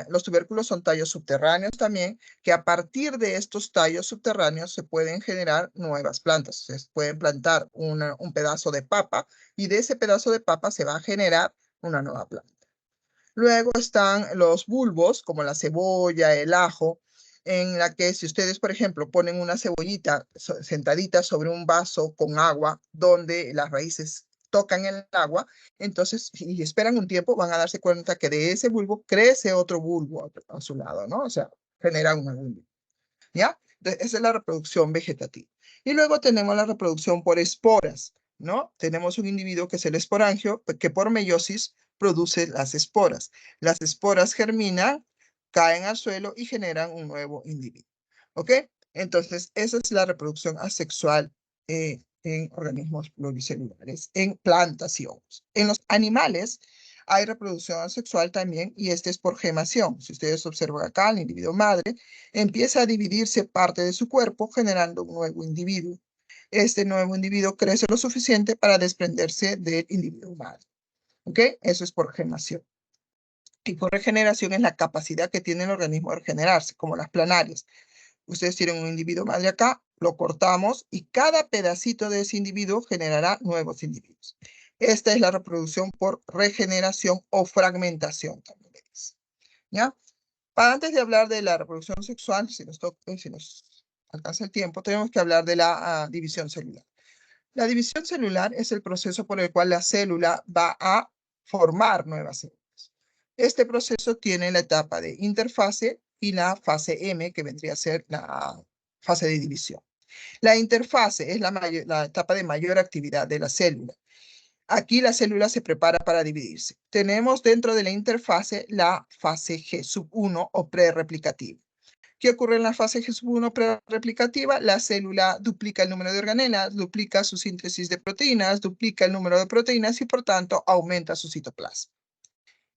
Los tubérculos son tallos subterráneos también, que a partir de estos tallos subterráneos se pueden generar nuevas plantas. Se pueden plantar un pedazo de papa y de ese pedazo de papa se va a generar una nueva planta. Luego están los bulbos, como la cebolla, el ajo, en la que si ustedes, por ejemplo, ponen una cebollita sentadita sobre un vaso con agua donde las raíces tocan el agua, entonces, y esperan un tiempo, van a darse cuenta que de ese bulbo crece otro bulbo a su lado, ¿no? O sea, genera un bulbo, ¿ya? Entonces, esa es la reproducción vegetativa. Y luego tenemos la reproducción por esporas, ¿no? Tenemos un individuo que es el esporangio, que por meiosis produce las esporas. Las esporas germinan, caen al suelo y generan un nuevo individuo. ¿Ok? Entonces, esa es la reproducción asexual en organismos pluricelulares, en plantas y hongos. En los animales hay reproducción asexual también y este es por gemación. Si ustedes observan acá, el individuo madre empieza a dividirse parte de su cuerpo generando un nuevo individuo. Este nuevo individuo crece lo suficiente para desprenderse del individuo madre. ¿Ok? Eso es por gemación. Y por regeneración es la capacidad que tiene el organismo de regenerarse, como las planarias. Ustedes tienen un individuo madre acá, lo cortamos y cada pedacito de ese individuo generará nuevos individuos. Esta es la reproducción por regeneración o fragmentación, también le dice, ¿ya? Antes de hablar de la reproducción sexual, si nos alcanza el tiempo, tenemos que hablar de la división celular. La división celular es el proceso por el cual la célula va a formar nuevas células. Este proceso tiene la etapa de interfase y la fase M, que vendría a ser la fase de división. La interfase es la etapa de mayor actividad de la célula. Aquí la célula se prepara para dividirse. Tenemos dentro de la interfase la fase G1 o prereplicativa. ¿Qué ocurre en la fase G1 prereplicativa? La célula duplica el número de organelas, duplica su síntesis de proteínas, duplica el número de proteínas y por tanto aumenta su citoplasma.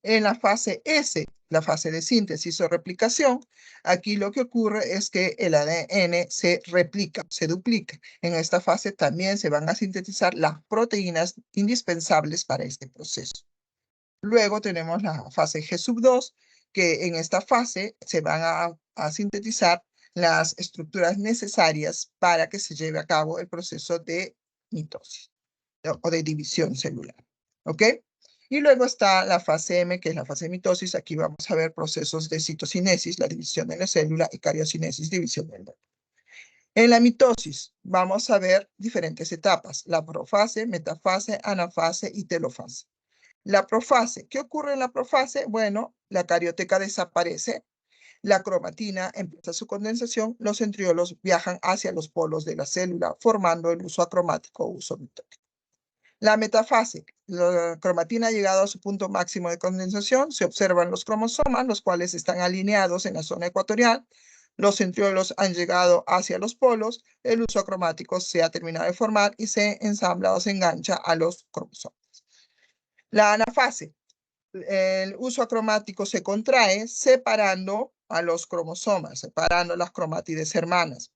En la fase S, la fase de síntesis o replicación, aquí lo que ocurre es que el ADN se replica, se duplica. En esta fase también se van a sintetizar las proteínas indispensables para este proceso. Luego tenemos la fase G2, que en esta fase se van a sintetizar las estructuras necesarias para que se lleve a cabo el proceso de mitosis o de división celular. ¿Ok? Y luego está la fase M, que es la fase de mitosis. Aquí vamos a ver procesos de citocinesis, la división de la célula, y cariocinesis, división del núcleo. En la mitosis vamos a ver diferentes etapas: la profase, metafase, anafase y telofase. La profase, ¿qué ocurre en la profase? Bueno, la carioteca desaparece, la cromatina empieza su condensación, los centriolos viajan hacia los polos de la célula, formando el uso acromático o uso mitótico. La metafase, la cromatina ha llegado a su punto máximo de condensación, se observan los cromosomas, los cuales están alineados en la zona ecuatorial, los centriolos han llegado hacia los polos, el uso acromático se ha terminado de formar y se ensambla o se engancha a los cromosomas. La anafase, el uso acromático se contrae separando a los cromosomas, separando las cromátides hermanas,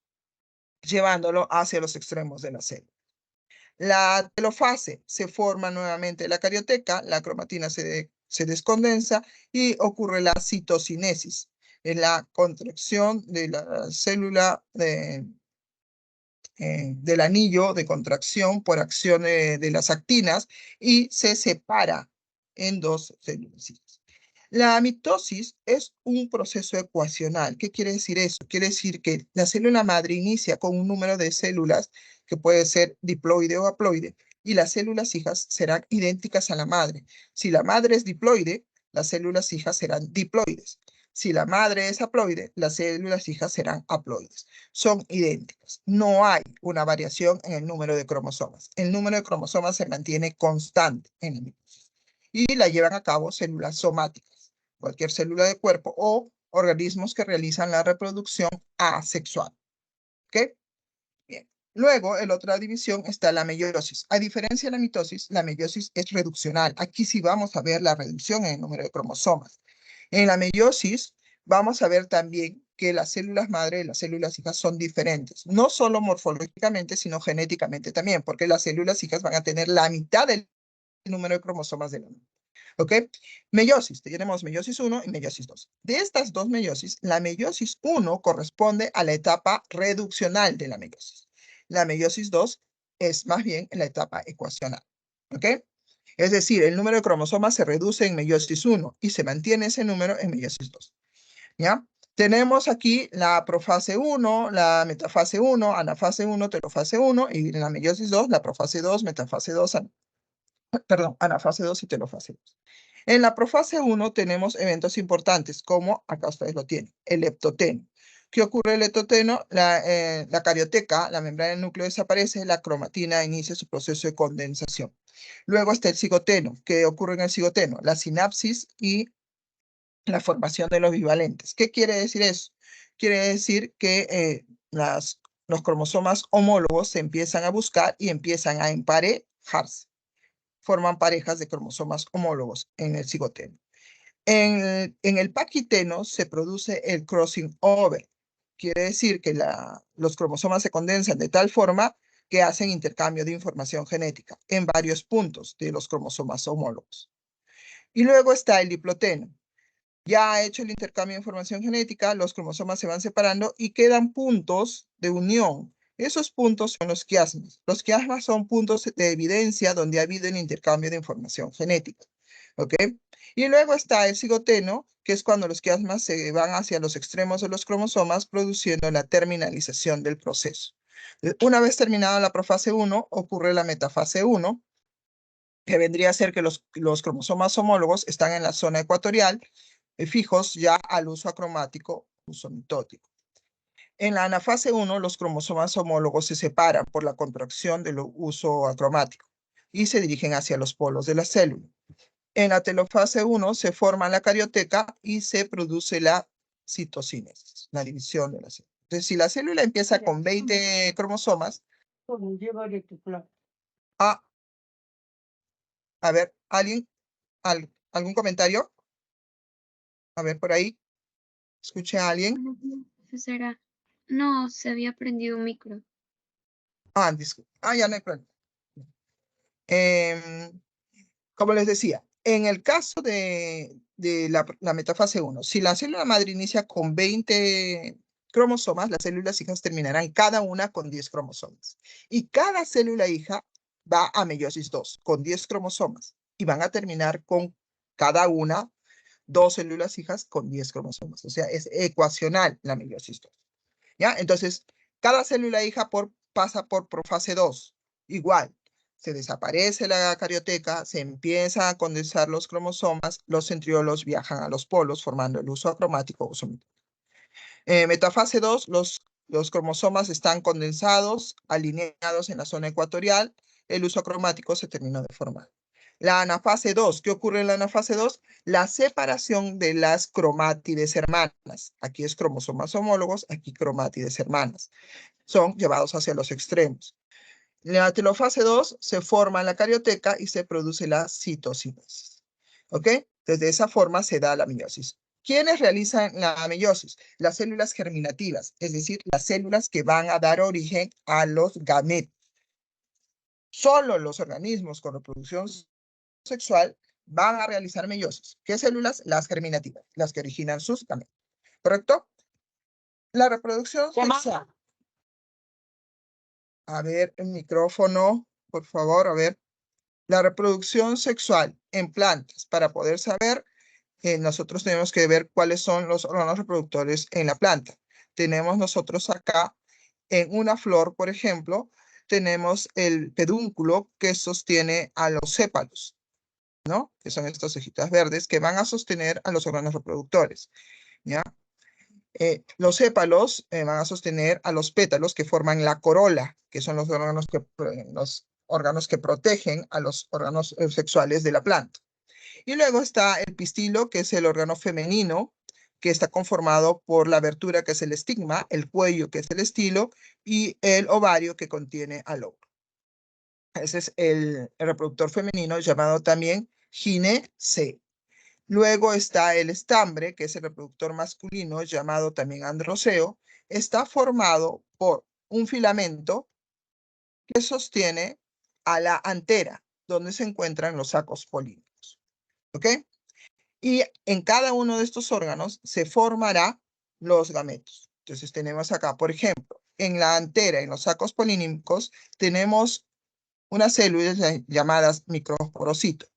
llevándolo hacia los extremos de la célula. La telofase, se forma nuevamente la carioteca, la cromatina se descondensa y ocurre la citocinesis, en la contracción de la célula del anillo de contracción por acción de las actinas y se separa en dos células. La mitosis es un proceso ecuacional. ¿Qué quiere decir eso? Quiere decir que la célula madre inicia con un número de células que puede ser diploide o haploide y las células hijas serán idénticas a la madre. Si la madre es diploide, las células hijas serán diploides. Si la madre es haploide, las células hijas serán haploides. Son idénticas. No hay una variación en el número de cromosomas. El número de cromosomas se mantiene constante en la mitosis y la llevan a cabo células somáticas, cualquier célula de cuerpo o organismos que realizan la reproducción asexual. ¿Ok? Bien. Luego, en la otra división está la meiosis. A diferencia de la meiosis es reduccional. Aquí sí vamos a ver la reducción en el número de cromosomas. En la meiosis vamos a ver también que las células madre y las células hijas son diferentes, no solo morfológicamente, sino genéticamente también, porque las células hijas van a tener la mitad del número de cromosomas de la madre. ¿Ok? Meiosis, tenemos meiosis 1 y meiosis 2. De estas dos meiosis, la meiosis 1 corresponde a la etapa reduccional de la meiosis. La meiosis 2 es más bien en la etapa ecuacional. ¿Ok? Es decir, el número de cromosomas se reduce en meiosis 1 y se mantiene ese número en meiosis 2. ¿Ya? Tenemos aquí la profase 1, la metafase 1, anafase 1, telofase 1 y en la meiosis 2, la profase 2, metafase 2, anafase 2 y telofase 2. En la profase 1 tenemos eventos importantes como, acá ustedes lo tienen, el leptoteno. ¿Qué ocurre en el leptoteno? La carioteca, la membrana del núcleo desaparece, la cromatina inicia su proceso de condensación. Luego está el cigoteno. ¿Qué ocurre en el cigoteno? La sinapsis y la formación de los bivalentes. ¿Qué quiere decir eso? Quiere decir que los cromosomas homólogos se empiezan a buscar y empiezan a emparejarse. Forman parejas de cromosomas homólogos en el cigoteno. En el paquiteno se produce el crossing over. Quiere decir que los cromosomas se condensan de tal forma que hacen intercambio de información genética en varios puntos de los cromosomas homólogos. Y luego está el diploteno. Ya ha hecho el intercambio de información genética, los cromosomas se van separando y quedan puntos de unión. Esos puntos son los quiasmas. Los quiasmas son puntos de evidencia donde ha habido el intercambio de información genética. ¿Ok? Y luego está el cigoteno, que es cuando los quiasmas se van hacia los extremos de los cromosomas, produciendo la terminalización del proceso. Una vez terminada la profase 1, ocurre la metafase 1, que vendría a ser que los cromosomas homólogos están en la zona ecuatorial, fijos ya al uso acromático, uso mitótico. En la anafase 1, los cromosomas homólogos se separan por la contracción del uso acromático y se dirigen hacia los polos de la célula. En la telofase 1 se forma la carioteca y se produce la citocinesis, la división de la célula. Entonces, si la célula empieza con 20 cromosomas, a ver, ¿alguien? ¿Algún comentario? A ver, por ahí. ¿Escuché a alguien? Buenos días, profesora. No, se había prendido un micro. Disculpe. Ya no hay problema. Como les decía, en el caso de la metafase 1, si la célula madre inicia con 20 cromosomas, las células hijas terminarán cada una con 10 cromosomas. Y cada célula hija va a meiosis 2 con 10 cromosomas. Y van a terminar con cada una 2 células hijas con 10 cromosomas. O sea, es ecuacional la meiosis 2. ¿Ya? Entonces, cada célula hija pasa por profase 2. Igual, se desaparece la carioteca, se empiezan a condensar los cromosomas, los centriolos viajan a los polos, formando el uso acromático uso mitótico. Metafase 2, los cromosomas están condensados, alineados en la zona ecuatorial, el uso acromático se terminó de formar. La anafase 2, ¿qué ocurre en la anafase 2? La separación de las cromátides hermanas. Aquí es cromosomas homólogos, aquí cromátides hermanas. Son llevados hacia los extremos. En la telofase 2 se forma la carioteca y se produce la citocinesis. ¿Ok? Entonces, de esa forma se da la meiosis. ¿Quiénes realizan la meiosis? Las células germinativas, es decir, las células que van a dar origen a los gametos. Solo los organismos con reproducción sexual van a realizar meiosis. ¿Qué células? Las germinativas, las que originan sus gametos. ¿Correcto? La reproducción sexual. A ver, el micrófono, por favor, a ver. La reproducción sexual en plantas, para poder saber, nosotros tenemos que ver cuáles son los órganos reproductores en la planta. Tenemos nosotros acá, en una flor, por ejemplo, tenemos el pedúnculo que sostiene a los sépalos, ¿no? Que son estas hojitas verdes que van a sostener a los órganos reproductores, ¿ya? Los sépalos van a sostener a los pétalos que forman la corola, que son los órganos que protegen a los órganos sexuales de la planta. Y luego está el pistilo, que es el órgano femenino, que está conformado por la abertura, que es el estigma, el cuello, que es el estilo, y el ovario, que contiene al óvulo. Ese es el reproductor femenino, llamado también gineceo. Luego está el estambre, que es el reproductor masculino, llamado también androceo. Está formado por un filamento que sostiene a la antera, donde se encuentran los sacos polínicos. ¿Ok? Y en cada uno de estos órganos se formará los gametos. Entonces tenemos acá, por ejemplo, en la antera, en los sacos polínicos, tenemos unas células llamadas microsporocitos.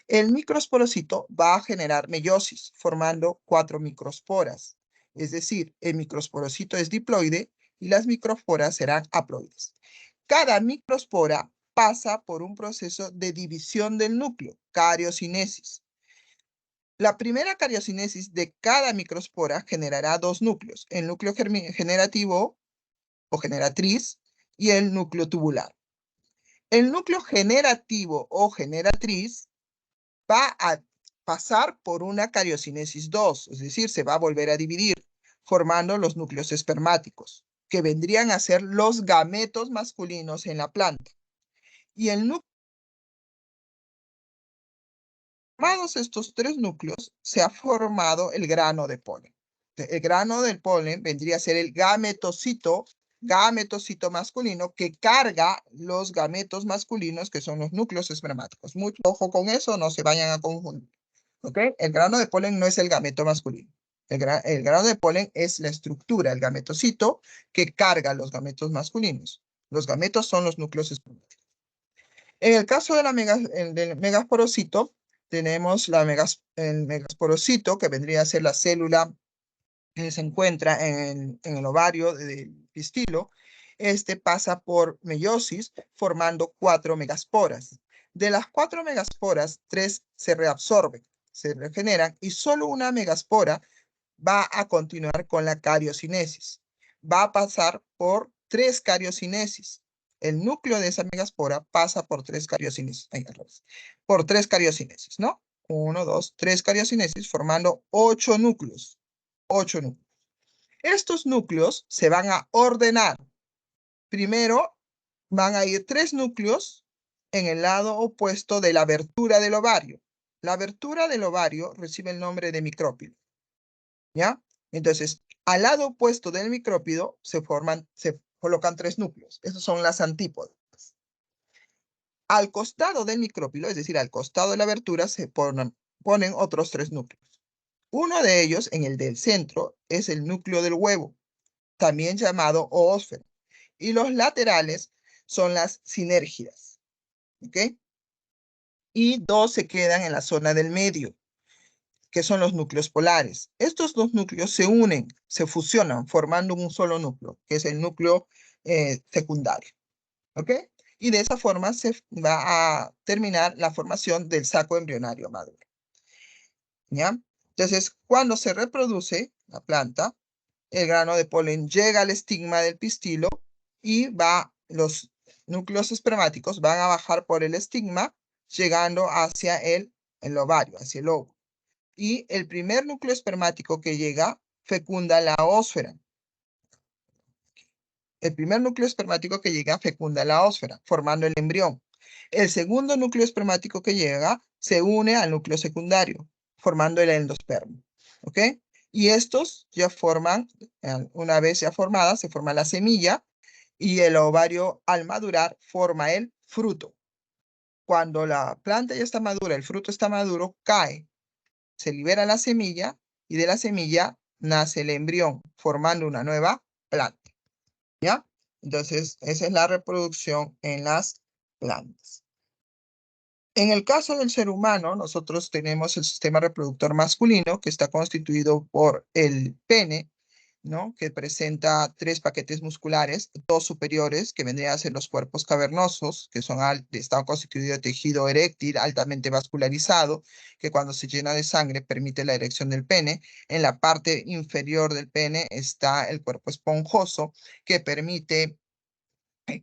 El microsporocito va a generar meiosis, formando 4 microsporas. Es decir, el microsporocito es diploide y las microsporas serán haploides. Cada microspora pasa por un proceso de división del núcleo, cariocinesis. La primera cariocinesis de cada microspora generará 2 núcleos, el núcleo generativo o generatriz y el núcleo tubular. El núcleo generativo o generatriz va a pasar por una cariocinesis 2, es decir, se va a volver a dividir, formando los núcleos espermáticos, que vendrían a ser los gametos masculinos en la planta. Y el núcleo, formados estos 3 núcleos, se ha formado el grano de polen. El grano del polen vendría a ser el gametocito masculino que carga los gametos masculinos, que son los núcleos espermáticos. Mucho ojo con eso, no se vayan a confundir. ¿Ok? El grano de polen no es el gameto masculino. El grano de polen es la estructura, el gametocito que carga los gametos masculinos. Los gametos son los núcleos espermáticos. En el caso de del megasporocito, tenemos el megasporocito, que vendría a ser la célula que se encuentra en el ovario del pistilo. Este pasa por meiosis, formando 4 megasporas. De las 4 megasporas, 3 se reabsorben, se regeneran, y solo una megaspora va a continuar con la cariocinesis. Va a pasar por 3 cariocinesis. El núcleo de esa megaspora pasa por 3 cariocinesis. Por 3 cariocinesis, ¿no? 1, 2, 3 cariocinesis, formando 8 núcleos. 8 núcleos. Estos núcleos se van a ordenar. Primero van a ir 3 núcleos en el lado opuesto de la abertura del ovario. La abertura del ovario recibe el nombre de micrópilo. ¿Ya? Entonces, al lado opuesto del micrópido se colocan 3 núcleos. Esos son las antípodas. Al costado del micrópilo, es decir, al costado de la abertura, se ponen otros 3 núcleos. Uno de ellos, en el del centro, es el núcleo del huevo, también llamado oósfera. Y los laterales son las sinérgidas. ¿Ok? Y 2 se quedan en la zona del medio, que son los núcleos polares. Estos 2 núcleos se unen, se fusionan, formando un solo núcleo, que es el núcleo secundario. ¿Ok? Y de esa forma se va a terminar la formación del saco embrionario maduro. ¿Ya? Entonces, cuando se reproduce la planta, el grano de polen llega al estigma del pistilo y los núcleos espermáticos van a bajar por el estigma, llegando hacia el ovario, hacia el óvulo. Y el primer núcleo espermático que llega fecunda la ósfera. El primer núcleo espermático que llega fecunda la ósfera, formando el embrión. El segundo núcleo espermático que llega se une al núcleo secundario, formando el endospermo. ¿Ok? Y estos ya forman, una vez ya formada, se forma la semilla y el ovario al madurar forma el fruto. Cuando la planta ya está madura, el fruto está maduro, cae, se libera la semilla y de la semilla nace el embrión, formando una nueva planta. ¿Ya? Entonces, esa es la reproducción en las plantas. En el caso del ser humano, nosotros tenemos el sistema reproductor masculino que está constituido por el pene, ¿no? Que presenta 3 paquetes musculares, 2 superiores, que vendrían a ser los cuerpos cavernosos, que están constituidos de tejido eréctil altamente vascularizado, que cuando se llena de sangre permite la erección del pene. En la parte inferior del pene está el cuerpo esponjoso, que permite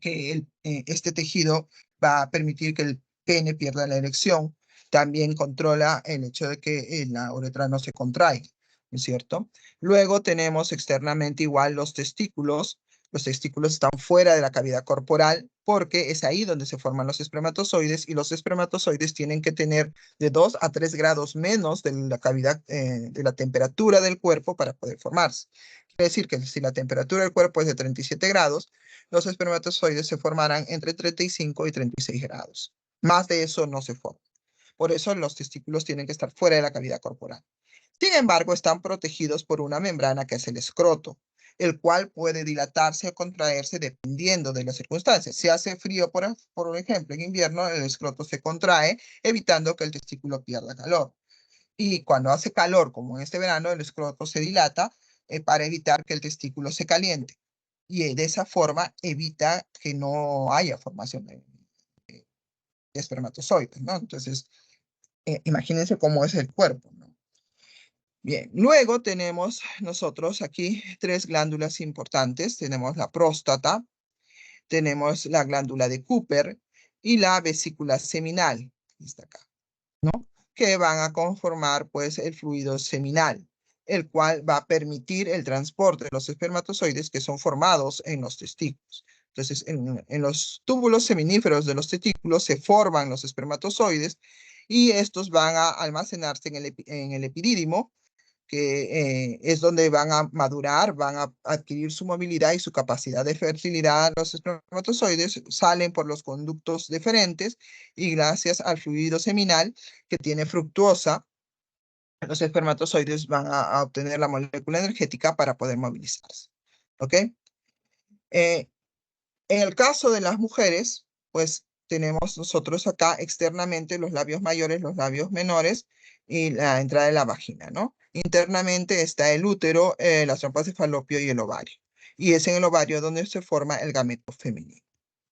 que este tejido va a permitir que el pene pierda la erección. También controla el hecho de que la uretra no se contraiga, ¿no es cierto? Luego tenemos externamente igual los testículos. Los testículos están fuera de la cavidad corporal porque es ahí donde se forman los espermatozoides, y los espermatozoides tienen que tener de 2 a 3 grados menos de la cavidad, de la temperatura del cuerpo para poder formarse. Quiere decir que si la temperatura del cuerpo es de 37 grados, los espermatozoides se formarán entre 35 y 36 grados. Más de eso no se forma. Por eso los testículos tienen que estar fuera de la cavidad corporal. Sin embargo, están protegidos por una membrana que es el escroto, el cual puede dilatarse o contraerse dependiendo de las circunstancias. Si hace frío, por ejemplo, en invierno, el escroto se contrae, evitando que el testículo pierda calor. Y cuando hace calor, como en este verano, el escroto se dilata para evitar que el testículo se caliente. Y de esa forma evita que no haya formación de espermatozoides, ¿no? Entonces, imagínense cómo es el cuerpo, ¿no? Bien, luego tenemos nosotros aquí 3 glándulas importantes. Tenemos la próstata, tenemos la glándula de Cooper y la vesícula seminal, está acá, ¿no? Que van a conformar, pues, el fluido seminal, el cual va a permitir el transporte de los espermatozoides que son formados en los testículos. Entonces, en los túbulos seminíferos de los testículos se forman los espermatozoides y estos van a almacenarse en el epidídimo, que es donde van a madurar, van a adquirir su movilidad y su capacidad de fertilidad. Los espermatozoides salen por los conductos deferentes y gracias al fluido seminal que tiene fructuosa, los espermatozoides van a obtener la molécula energética para poder movilizarse. ¿Ok? Eh, en el caso de las mujeres, pues tenemos nosotros acá externamente los labios mayores, los labios menores y la entrada de la vagina, ¿no? Internamente está el útero, las trompas de falopio y el ovario. Y es en el ovario donde se forma el gameto femenino.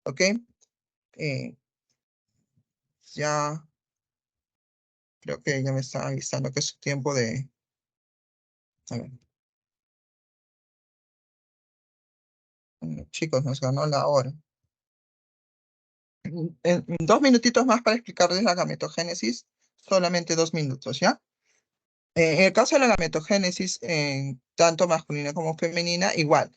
¿Ok? Eh, ya creo que ella me está avisando que es su tiempo de... A ver, chicos, nos ganó la hora. En 2 minutitos más para explicarles la gametogénesis, solamente 2 minutos, ¿ya? En el caso de la gametogénesis, tanto masculina como femenina, igual.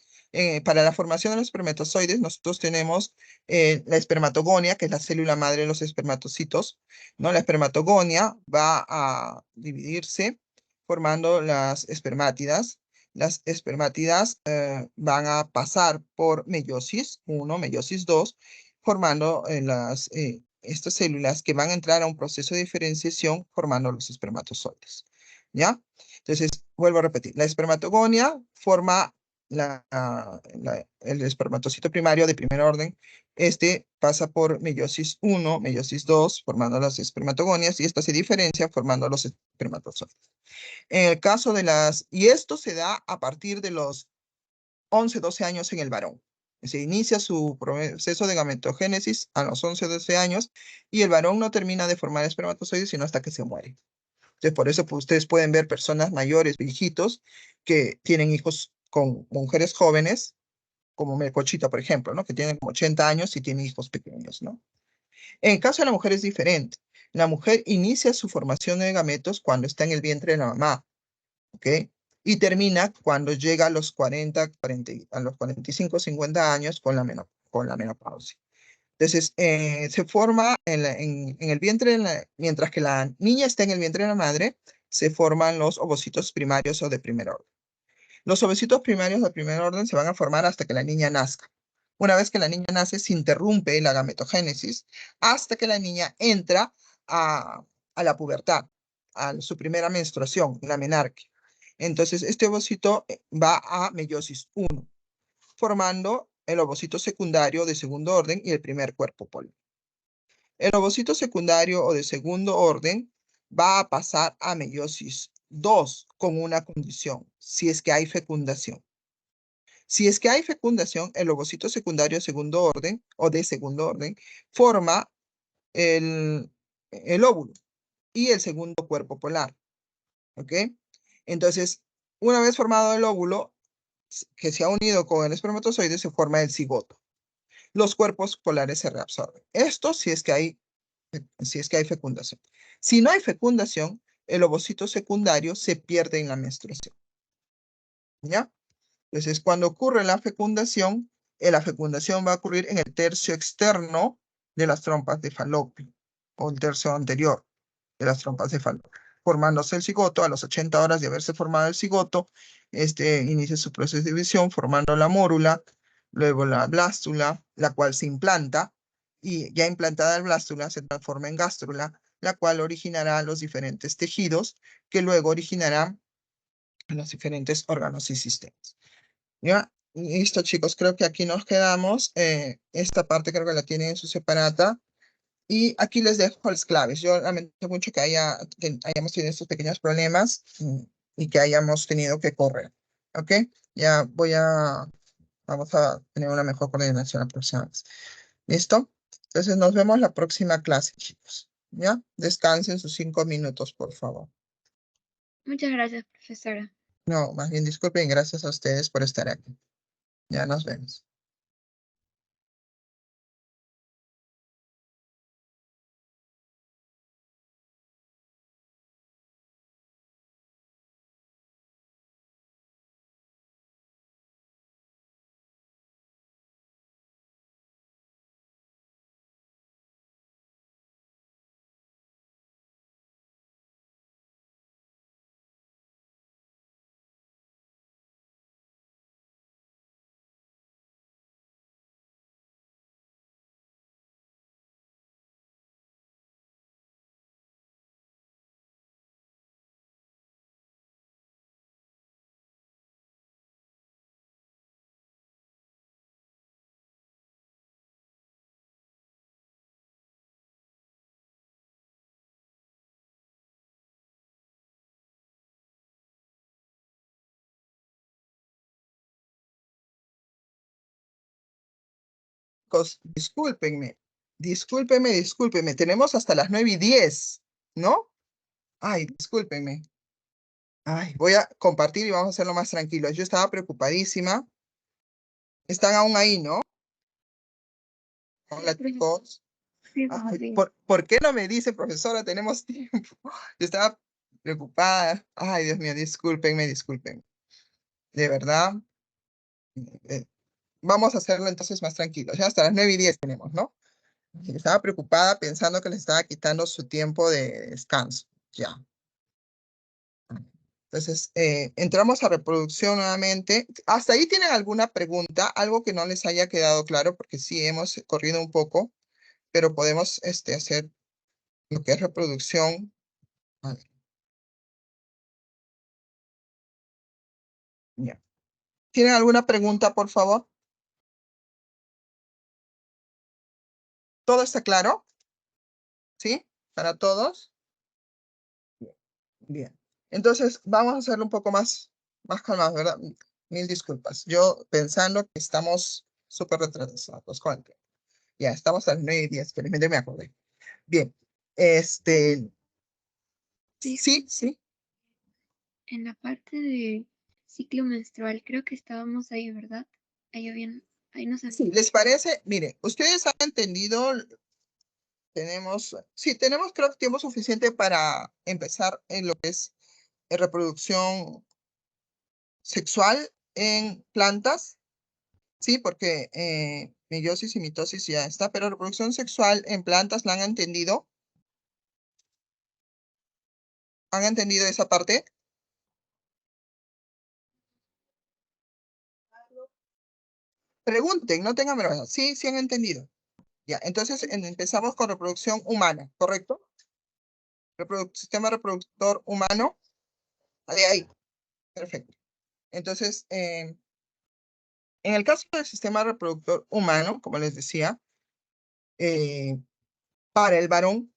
Para la formación de los espermatozoides, nosotros tenemos la espermatogonia, que es la célula madre de los espermatocitos, ¿no? La espermatogonia va a dividirse formando las espermátidas. Las espermátidas van a pasar por meiosis 1, meiosis 2, formando estas células que van a entrar a un proceso de diferenciación formando los espermatozoides. ¿Ya? Entonces, vuelvo a repetir, la espermatogonia forma el espermatocito primario de primer orden. Este pasa por meiosis 1, meiosis 2, formando las espermatogonias, y esta se diferencia formando los espermatozoides. En el caso de y esto se da a partir de los 11, 12 años en el varón. Se inicia su proceso de gametogénesis a los 11, 12 años, y el varón no termina de formar espermatozoides sino hasta que se muere. Entonces, por eso pues, ustedes pueden ver personas mayores, viejitos, que tienen hijos con mujeres jóvenes, como Melcochita, por ejemplo, ¿no? Que tienen como 80 años y tienen hijos pequeños, ¿no? En el caso de la mujer es diferente. La mujer inicia su formación de gametos cuando está en el vientre de la mamá, ¿ok? Y termina cuando llega a los 40, a los 45, 50 años con la menopausia. Entonces, se forma en el vientre, mientras que la niña está en el vientre de la madre, se forman los ovocitos primarios o de primer orden. Los ovocitos primarios de primer orden se van a formar hasta que la niña nazca. Una vez que la niña nace, se interrumpe la gametogénesis hasta que la niña entra a la pubertad, a su primera menstruación, la menarquia. Entonces, este ovocito va a meiosis 1, formando el ovocito secundario de segundo orden y el primer cuerpo polar. El ovocito secundario o de segundo orden va a pasar a meiosis 2 con una condición, si es que hay fecundación. Si es que hay fecundación, el ovocito secundario de segundo orden o de segundo orden forma el, el óvulo y el segundo cuerpo polar. ¿Ok? Entonces, una vez formado el óvulo, que se ha unido con el espermatozoide, se forma el cigoto. Los cuerpos polares se reabsorben. Esto si es que hay fecundación. Si no hay fecundación, el ovocito secundario se pierde en la menstruación. ¿Ya? Entonces, cuando ocurre la fecundación va a ocurrir en el tercio externo de las trompas de falopio, o el tercio anterior de las trompas de falopio, formándose el cigoto. A las 80 horas de haberse formado el cigoto, inicia su proceso de división, formando la mórula, luego la blástula, la cual se implanta, y ya implantada la blástula se transforma en gástrula, la cual originará los diferentes tejidos, que luego originarán los diferentes órganos y sistemas. ¿Ya? Listo, chicos, creo que aquí nos quedamos. Esta parte creo que la tienen en su separata. Y aquí les dejo las claves. Yo lamento mucho que hayamos tenido estos pequeños problemas y que hayamos tenido que correr. ¿Ok? Ya vamos a tener una mejor coordinación la próxima vez. ¿Listo? Entonces nos vemos la próxima clase, chicos. ¿Ya? Descansen sus 5 minutos, por favor. Muchas gracias, profesora. No, más bien disculpen, gracias a ustedes por estar aquí. Ya nos vemos. Discúlpenme, discúlpenme. Tenemos hasta las 9:10, ¿no? Ay, discúlpenme. Ay, voy a compartir y vamos a hacerlo más tranquilos. Yo estaba preocupadísima. Están aún ahí, ¿no? Hola, chicos. Sí, Ay, sí. ¿por qué no me dice, profesora? Tenemos tiempo. Yo estaba preocupada. Ay, Dios mío, discúlpenme. De verdad. eh, Vamos a hacerlo entonces más tranquilos. Ya hasta las 9:10 tenemos, ¿no? Estaba preocupada pensando que les estaba quitando su tiempo de descanso. Ya. Entonces, entramos a reproducción nuevamente. ¿Hasta ahí tienen alguna pregunta? Algo que no les haya quedado claro, porque sí hemos corrido un poco, pero podemos hacer lo que es reproducción. A ver, ya. ¿Tienen alguna pregunta, por favor? ¿Todo está claro? ¿Sí? ¿Para todos? Bien. Entonces, vamos a hacerlo un poco más calmados, ¿verdad? Mil disculpas. Yo pensando que estamos súper retrasados con el tiempo. Ya, estamos a las 9:10, felizmente me acordé. Bien. Este, Sí, sí. en la parte de ciclo menstrual, creo que estábamos ahí, ¿verdad? Ahí habían, ahí nos Sí, habían. ¿les parece? Mire, ustedes han entendido, tenemos creo que tiempo suficiente para empezar en lo que es reproducción sexual en plantas, sí, porque meiosis y mitosis ya está, pero reproducción sexual en plantas la han entendido. ¿Han entendido esa parte? Pregunten, no tengan vergüenza. Sí han entendido. Ya, entonces empezamos con reproducción humana, ¿correcto? Sistema reproductor humano. Ahí, perfecto. Entonces, en el caso del sistema reproductor humano, como les decía, eh, para el varón,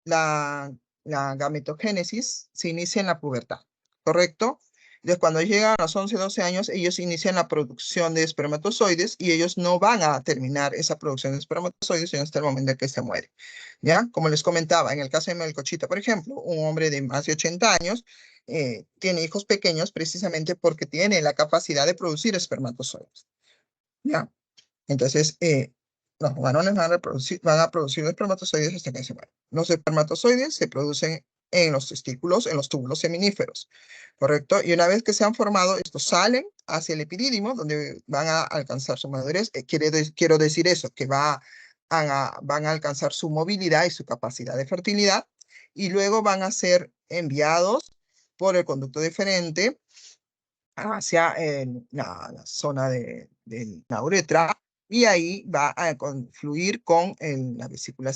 la, la gametogénesis se inicia en la pubertad, ¿correcto? Entonces, cuando llegan a los 11, 12 años, ellos inician la producción de espermatozoides y ellos no van a terminar esa producción de espermatozoides hasta el momento en que se muere. ¿Ya? Como les comentaba, en el caso de Melcochita, por ejemplo, un hombre de más de 80 años tiene hijos pequeños precisamente porque tiene la capacidad de producir espermatozoides. ¿Ya? Entonces, los varones van a producir espermatozoides hasta que se mueren. Los espermatozoides se producen en los testículos, en los túbulos seminíferos, ¿correcto? Y una vez que se han formado, estos salen hacia el epidídimo, donde van a alcanzar su madurez. Quiero decir eso, que van a alcanzar su movilidad y su capacidad de fertilidad, y luego van a ser enviados por el conducto deferente hacia la zona de la uretra y ahí va a confluir con la vesícula,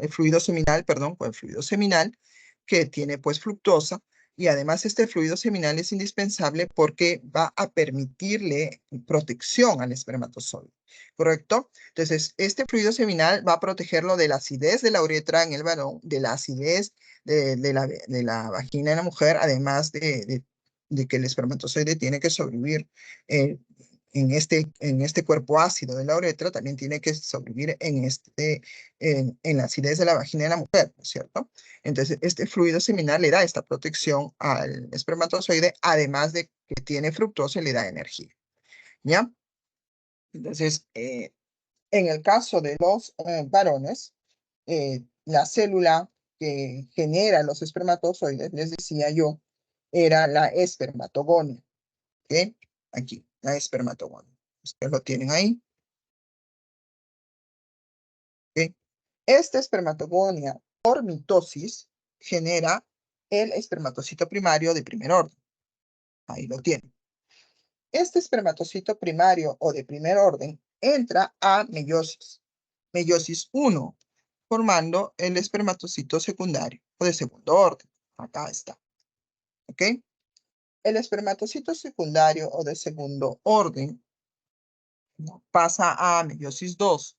el fluido seminal, perdón, con el fluido seminal que tiene pues fructosa y además este fluido seminal es indispensable porque va a permitirle protección al espermatozoide, ¿correcto? Entonces, este fluido seminal va a protegerlo de la acidez de la uretra en el varón, de la acidez de la vagina en la mujer, además de que el espermatozoide tiene que sobrevivir eh, en este cuerpo ácido de la uretra, también tiene que sobrevivir en la acidez de la vagina de la mujer, ¿no es cierto? Entonces, este fluido seminal le da esta protección al espermatozoide, además de que tiene fructosa y le da energía, ¿ya? Entonces, en el caso de los varones, la célula que genera los espermatozoides, les decía yo, era la espermatogonia. ¿Ok? Aquí, la espermatogonia. Ustedes lo tienen ahí. ¿Ok? Esta espermatogonia, por mitosis, genera el espermatocito primario de primer orden. Ahí lo tienen. Este espermatocito primario o de primer orden entra a meiosis. Meiosis 1, formando el espermatocito secundario o de segundo orden. Acá está. ¿Ok? El espermatocito secundario o de segundo orden, ¿no?, pasa a meiosis 2,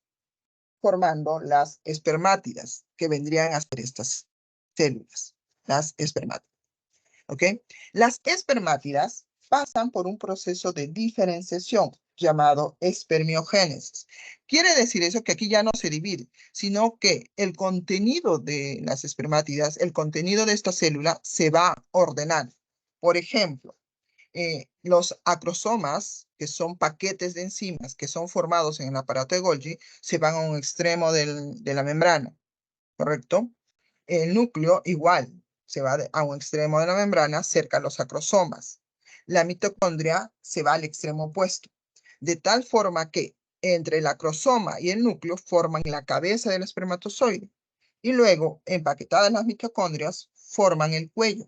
formando las espermátidas, que vendrían a ser estas células, las espermátidas. ¿Ok? Las espermátidas pasan por un proceso de diferenciación. llamado espermiogénesis. Quiere decir eso que aquí ya no se divide, sino que el contenido de las espermátidas, el contenido de esta célula se va ordenando. Por ejemplo, los acrosomas, que son paquetes de enzimas que son formados en el aparato de Golgi, se van a un extremo de la membrana, ¿correcto? El núcleo igual, se va a un extremo de la membrana cerca a los acrosomas. La mitocondria se va al extremo opuesto, de tal forma que entre el acrosoma y el núcleo forman la cabeza del espermatozoide. Y luego, empaquetadas las mitocondrias, forman el cuello.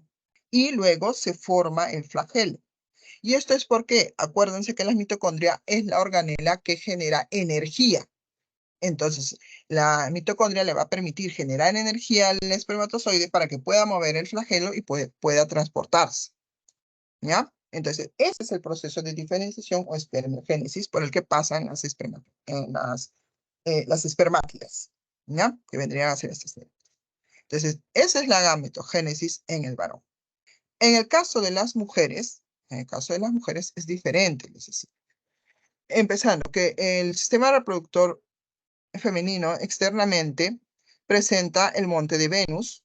Y luego se forma el flagelo. Y esto es porque, acuérdense que la mitocondria es la organela que genera energía. Entonces, la mitocondria le va a permitir generar energía al espermatozoide para que pueda mover el flagelo y pueda transportarse. ¿Ya? Entonces, ese es el proceso de diferenciación o espermogénesis por el que pasan las espermátidas. ¿Ya? Que vendrían a ser estas células. Entonces, esa es la gametogénesis en el varón. En el caso de las mujeres es diferente, les decía. Empezando, que el sistema reproductor femenino externamente presenta el monte de Venus,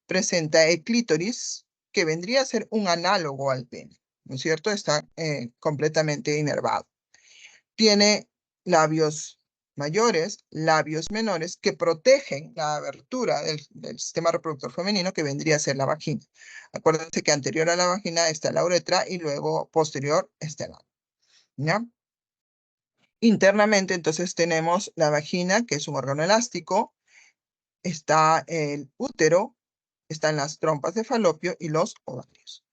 presenta el clítoris, que vendría a ser un análogo al pene, ¿no es cierto? Está completamente inervado. Tiene labios mayores, labios menores, que protegen la abertura del sistema reproductor femenino, que vendría a ser la vagina. Acuérdense que anterior a la vagina está la uretra y luego posterior está el ano, ¿ya? Internamente, entonces, tenemos la vagina, que es un órgano elástico, está el útero, están las trompas de falopio y los ovarios.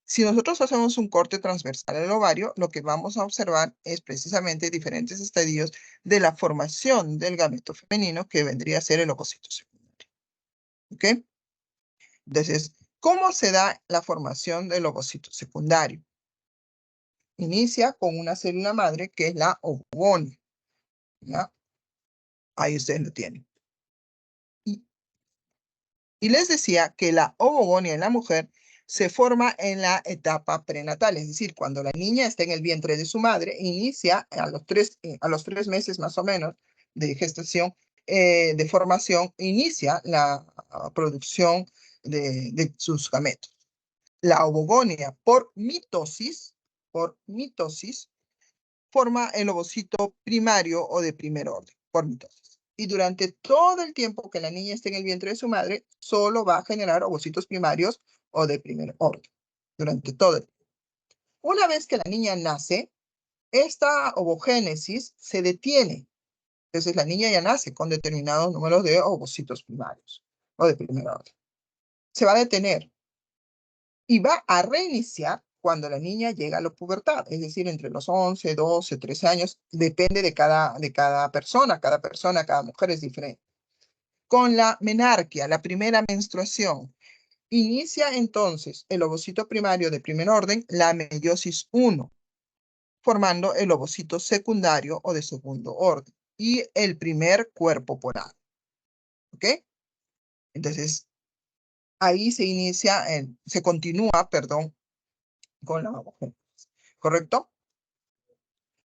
Si nosotros hacemos un corte transversal al ovario, lo que vamos a observar es precisamente diferentes estadios de la formación del gameto femenino, que vendría a ser el ovocito secundario. ¿Ok? Entonces, ¿cómo se da la formación del ovocito secundario? Inicia con una célula madre que es la ovogonia, ¿ya? Ahí ustedes lo tienen. Y les decía que la ovogonia en la mujer se forma en la etapa prenatal, es decir, cuando la niña está en el vientre de su madre, inicia a los 3 meses más o menos de gestación, de formación, inicia la producción de sus gametos. La ovogonia por mitosis, forma el ovocito primario o de primer orden, por mitosis. Y durante todo el tiempo que la niña esté en el vientre de su madre, solo va a generar ovocitos primarios o de primer orden. Durante todo el tiempo. Una vez que la niña nace, esta ovogénesis se detiene. Entonces la niña ya nace con determinados números de ovocitos primarios o de primer orden. Se va a detener y va a reiniciar cuando la niña llega a la pubertad, es decir, entre los 11, 12, 13 años, depende de cada persona, cada mujer es diferente. Con la menarquia, la primera menstruación, inicia entonces el ovocito primario de primer orden, la meiosis 1, formando el ovocito secundario o de segundo orden, y el primer cuerpo polar. ¿Ok? Entonces, ahí se continúa, perdón, con la ovogénesis. ¿Correcto?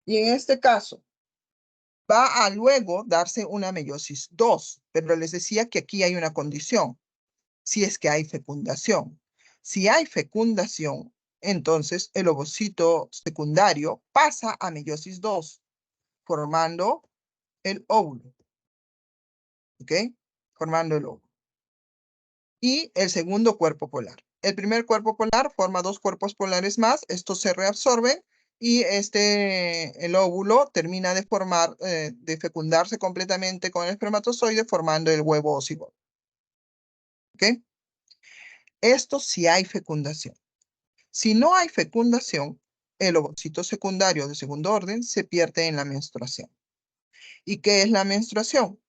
Y en este caso, va a luego darse una meiosis 2, pero les decía que aquí hay una condición, si es que hay fecundación. Si hay fecundación, entonces el ovocito secundario pasa a meiosis 2, formando el óvulo. ¿Ok? Formando el óvulo. Y el segundo cuerpo polar. El primer cuerpo polar forma dos cuerpos polares más, estos se reabsorben y el óvulo termina de fecundarse completamente con el espermatozoide formando el huevo o cigoto. ¿Ok? Esto sí hay fecundación. Si no hay fecundación, el ovocito secundario de segundo orden se pierde en la menstruación. ¿Y qué es la menstruación?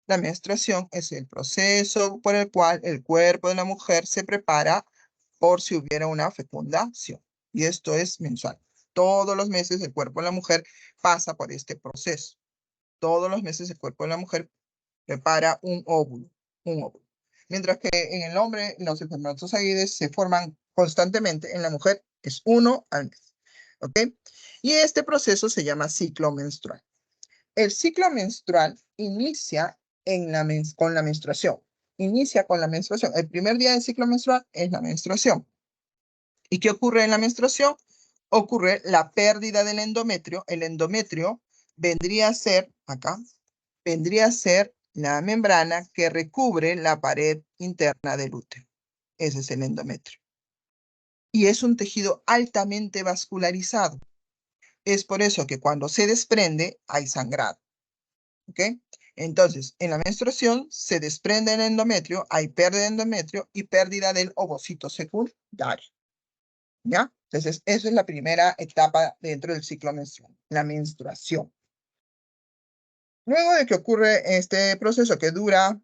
La menstruación es el proceso por el cual el cuerpo de la mujer se prepara por si hubiera una fecundación. Y esto es mensual. Todos los meses el cuerpo de la mujer pasa por este proceso. Todos los meses el cuerpo de la mujer prepara un óvulo. Mientras que en el hombre los espermatozoides se forman constantemente, en la mujer es uno al mes. ¿Ok? Y este proceso se llama ciclo menstrual. El ciclo menstrual inicia con la menstruación. Inicia con la menstruación. El primer día del ciclo menstrual es la menstruación. ¿Y qué ocurre en la menstruación? Ocurre la pérdida del endometrio. El endometrio vendría a ser, acá, vendría a ser la membrana que recubre la pared interna del útero. Ese es el endometrio. Y es un tejido altamente vascularizado. Es por eso que cuando se desprende hay sangrado. ¿Ok? Entonces, en la menstruación se desprende el endometrio, hay pérdida de endometrio y pérdida del ovocito secundario. ¿Ya? Entonces, eso es la primera etapa dentro del ciclo menstrual, la menstruación. Luego de que ocurre este proceso que dura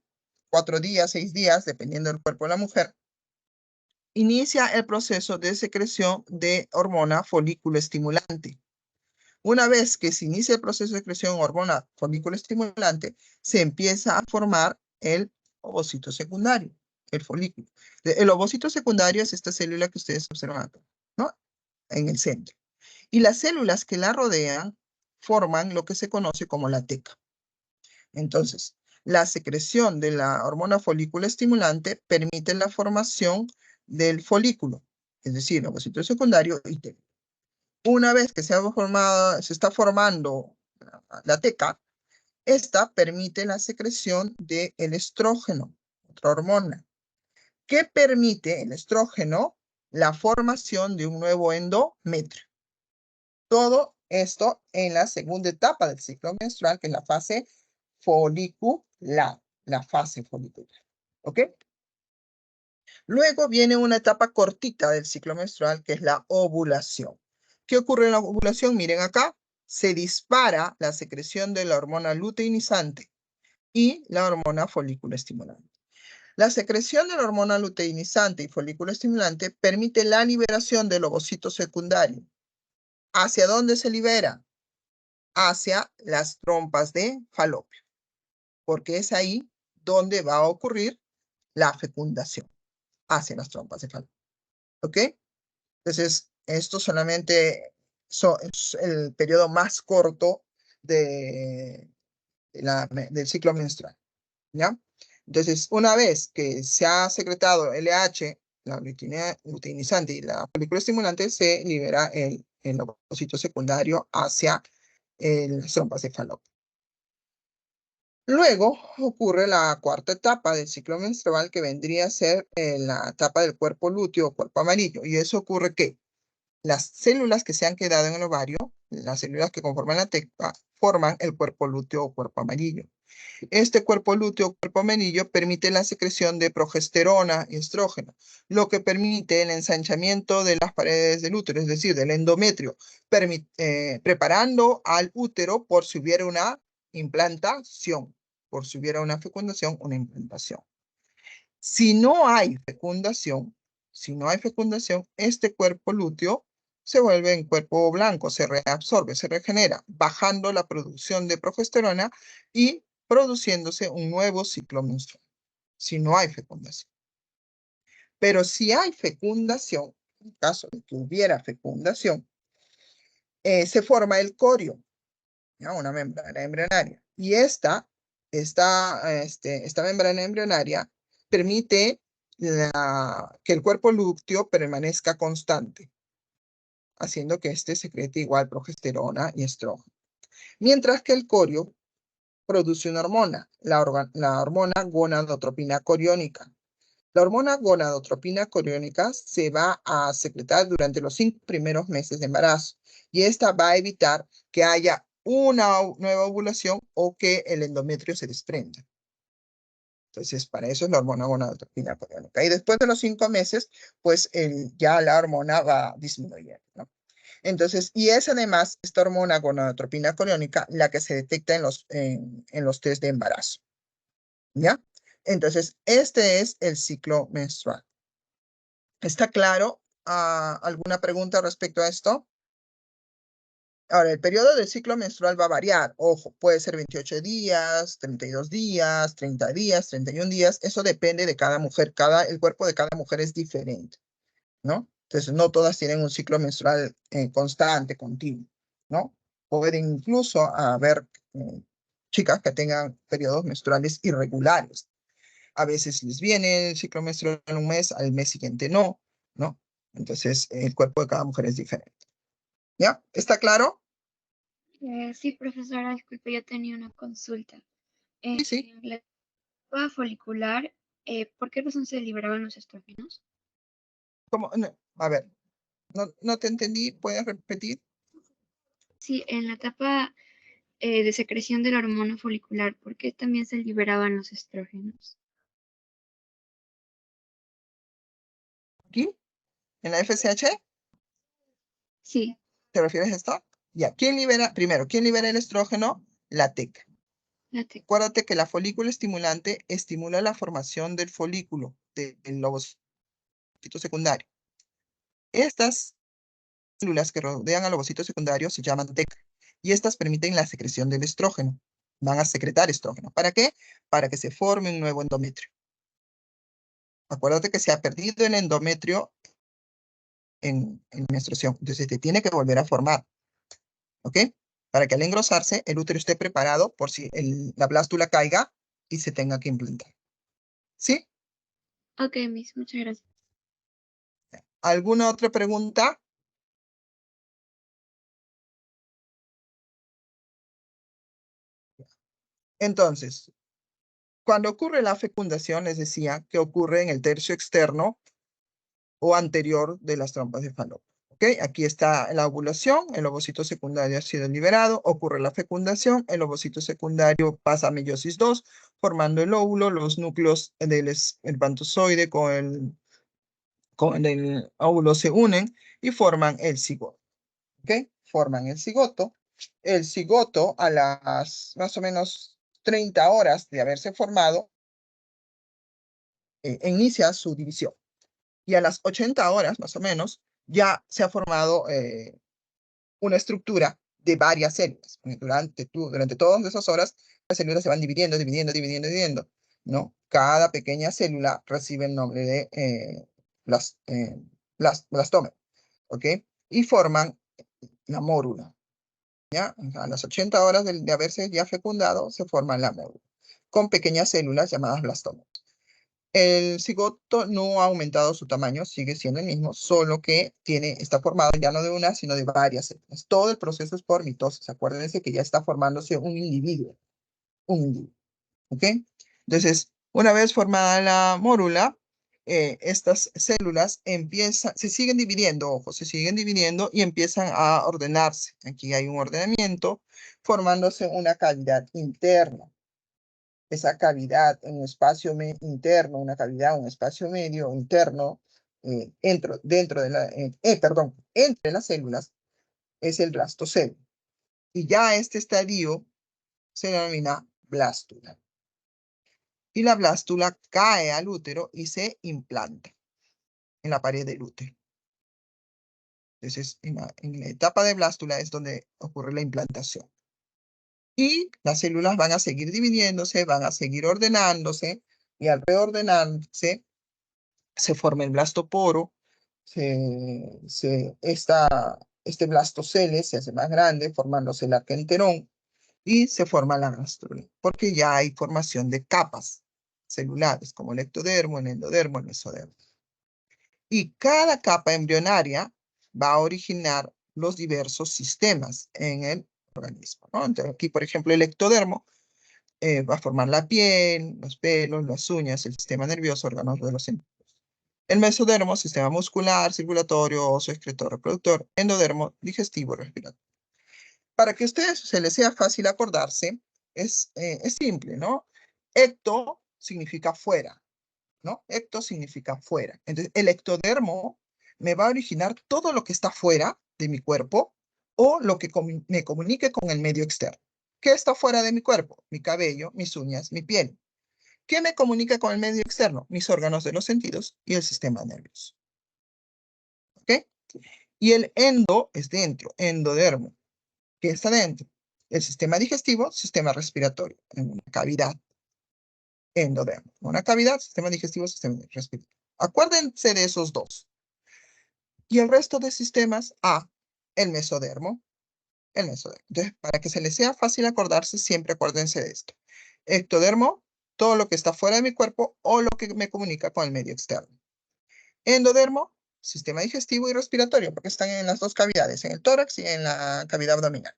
4 días, 6 días, dependiendo del cuerpo de la mujer, inicia el proceso de secreción de hormona folículo estimulante. Una vez que se inicia el proceso de secreción de hormona folículo estimulante, se empieza a formar el ovocito secundario, el folículo. El ovocito secundario es esta célula que ustedes observan, ¿no? En el centro. Y las células que la rodean forman lo que se conoce como la teca. Entonces, la secreción de la hormona folículo estimulante permite la formación del folículo, es decir, ovocito secundario y teca. Una vez que se está formando la teca, esta permite la secreción del estrógeno, otra hormona, que permite el estrógeno la formación de un nuevo endometrio. Todo esto en la segunda etapa del ciclo menstrual, que es la fase folicular, la fase folicular. ¿Ok? Luego viene una etapa cortita del ciclo menstrual, que es la ovulación. ¿Qué ocurre en la ovulación? Miren acá, se dispara la secreción de la hormona luteinizante y la hormona folículo estimulante. La secreción de la hormona luteinizante y folículo estimulante permite la liberación del ovocito secundario. ¿Hacia dónde se libera? Hacia las trompas de falopio, porque es ahí donde va a ocurrir la fecundación, hacia las trompas de falopio. ¿Ok? Entonces, esto solamente es el periodo más corto del ciclo menstrual, ¿ya? Entonces, una vez que se ha secretado LH, la luteinizante y la folículo estimulante, se libera el ovocito secundario hacia las trompas de falopio. Luego ocurre la cuarta etapa del ciclo menstrual, que vendría a ser la etapa del cuerpo lúteo o cuerpo amarillo. Y eso ocurre que las células que se han quedado en el ovario, las células que conforman la teca, forman el cuerpo lúteo o cuerpo amarillo. Este cuerpo lúteo o cuerpo amarillo permite la secreción de progesterona y estrógeno, lo que permite el ensanchamiento de las paredes del útero, es decir, del endometrio, preparando al útero por si hubiera una implantación, por si hubiera una fecundación, una implantación. Si no hay fecundación, este cuerpo lúteo se vuelve en cuerpo blanco, se reabsorbe, se regenera, bajando la producción de progesterona y produciéndose un nuevo ciclo menstrual, si no hay fecundación. Pero si hay fecundación, en caso de que hubiera fecundación, se forma el corio, ¿ya? Una membrana embrionaria. Y esta membrana embrionaria permite que el cuerpo lúteo permanezca constante, haciendo que éste secrete igual progesterona y estrógeno. Mientras que el corio produce una hormona, la hormona gonadotropina coriónica. La hormona gonadotropina coriónica se va a secretar durante los 5 primeros meses de embarazo y esta va a evitar que haya una nueva ovulación o que el endometrio se desprenda. Entonces, para eso es la hormona gonadotropina coriónica. Y después de los 5 meses, pues ya la hormona va disminuyendo, ¿no? Entonces, y es además esta hormona gonadotropina coriónica la que se detecta en los test de embarazo. ¿Ya? Entonces, este es el ciclo menstrual. ¿Está claro? ¿Alguna pregunta respecto a esto? Ahora, el periodo del ciclo menstrual va a variar. Ojo, puede ser 28 días, 32 días, 30 días, 31 días. Eso depende de cada mujer. El cuerpo de cada mujer es diferente, ¿no? Entonces, no todas tienen un ciclo menstrual constante, continuo. ¿no? Pueden incluso haber chicas que tengan periodos menstruales irregulares. A veces les viene el ciclo menstrual en un mes, al mes siguiente no, ¿no? Entonces, el cuerpo de cada mujer es diferente. ¿Ya? ¿Está claro? Sí, profesora, disculpe, yo tenía una consulta. Sí, sí. En la etapa folicular, ¿por qué razón se liberaban los estrógenos? ¿Cómo? No, a ver, no te entendí. ¿Puedes repetir? Sí, en la etapa de secreción de la hormona folicular, ¿por qué también se liberaban los estrógenos? ¿Aquí? ¿En la FSH? Sí, ¿Te refieres a esto? Ya. ¿Quién libera? Primero, ¿quién libera el estrógeno? La TEC. la T. Acuérdate que la folícula estimulante estimula la formación del folículo, del ovocito secundario. Estas células que rodean al ovocito secundario se llaman TEC y estas permiten la secreción del estrógeno. Van a secretar estrógeno. ¿Para qué? Para que se forme un nuevo endometrio. Acuérdate que se ha perdido el endometrio en menstruación, entonces se tiene que volver a formar, ¿ok? Para que al engrosarse el útero esté preparado por si la blástula caiga y se tenga que implantar. ¿Sí? Ok, Miss, muchas gracias. ¿Alguna otra pregunta? Entonces, cuando ocurre la fecundación, les decía que ocurre en el tercio externo o anterior de las trompas de Falopio. ¿Ok? Aquí está la ovulación, el ovocito secundario ha sido liberado, ocurre la fecundación, el ovocito secundario pasa a meiosis 2, formando el óvulo, los núcleos del espermatozoide con el óvulo se unen y forman el cigoto. ¿Ok? Forman el cigoto. El cigoto a las más o menos 30 horas de haberse formado, inicia su división. Y a las 80 horas más o menos ya se ha formado una estructura de varias células. Durante todas esas horas, las células se van dividiendo, dividiendo, ¿no? Cada pequeña célula recibe el nombre de blastoma, ¿ok? Y forman la mórula, ¿ya? A las 80 horas de haberse ya fecundado, se forma la mórula, con pequeñas células llamadas blastomas. El cigoto no ha aumentado su tamaño, sigue siendo el mismo, solo que está formado ya no de una, sino de varias células. Todo el proceso es por mitosis. Acuérdense que ya está formándose un individuo, ¿ok? Entonces, una vez formada la mórula, estas células se siguen dividiendo, ojo, se siguen dividiendo y empiezan a ordenarse. Aquí hay un ordenamiento, formándose una cavidad interna. Esa cavidad en un espacio interno, una cavidad, un espacio medio interno, entre las células, es el blastocelo. Y ya este estadio se denomina blástula. Y la blástula cae al útero y se implanta en la pared del útero. Entonces, en la etapa de blástula es donde ocurre la implantación. Y las células van a seguir dividiéndose, van a seguir ordenándose, y al reordenarse, se forma el blastoporo, este blastocele se hace más grande, formándose el arquenterón, y se forma la gastrula, porque ya hay formación de capas celulares, como el ectodermo, el endodermo, el mesodermo. Y cada capa embrionaria va a originar los diversos sistemas en el organismo, ¿no? Entonces, aquí, por ejemplo, el ectodermo va a formar la piel, los pelos, las uñas, el sistema nervioso, órganos de los sentidos. El mesodermo, sistema muscular, circulatorio, óseo, excretor, reproductor, endodermo, digestivo, respiratorio. Para que a ustedes se les sea fácil acordarse, es simple, ¿no? Ecto significa fuera, ¿no? Ecto significa fuera. Entonces, el ectodermo me va a originar todo lo que está fuera de mi cuerpo o lo que me comunique con el medio externo. ¿Qué está fuera de mi cuerpo? Mi cabello, mis uñas, mi piel. ¿Qué me comunica con el medio externo? Mis órganos de los sentidos y el sistema nervioso. ¿Ok? Y el endo es dentro, endodermo. ¿Qué está dentro? El sistema digestivo, sistema respiratorio, en una cavidad, endodermo. Una cavidad, sistema digestivo, sistema respiratorio. Acuérdense de esos dos. Y el resto de sistemas, el mesodermo, el mesodermo. Entonces, para que se les sea fácil acordarse, siempre acuérdense de esto. Ectodermo, todo lo que está fuera de mi cuerpo o lo que me comunica con el medio externo. Endodermo, sistema digestivo y respiratorio, porque están en las dos cavidades, en el tórax y en la cavidad abdominal.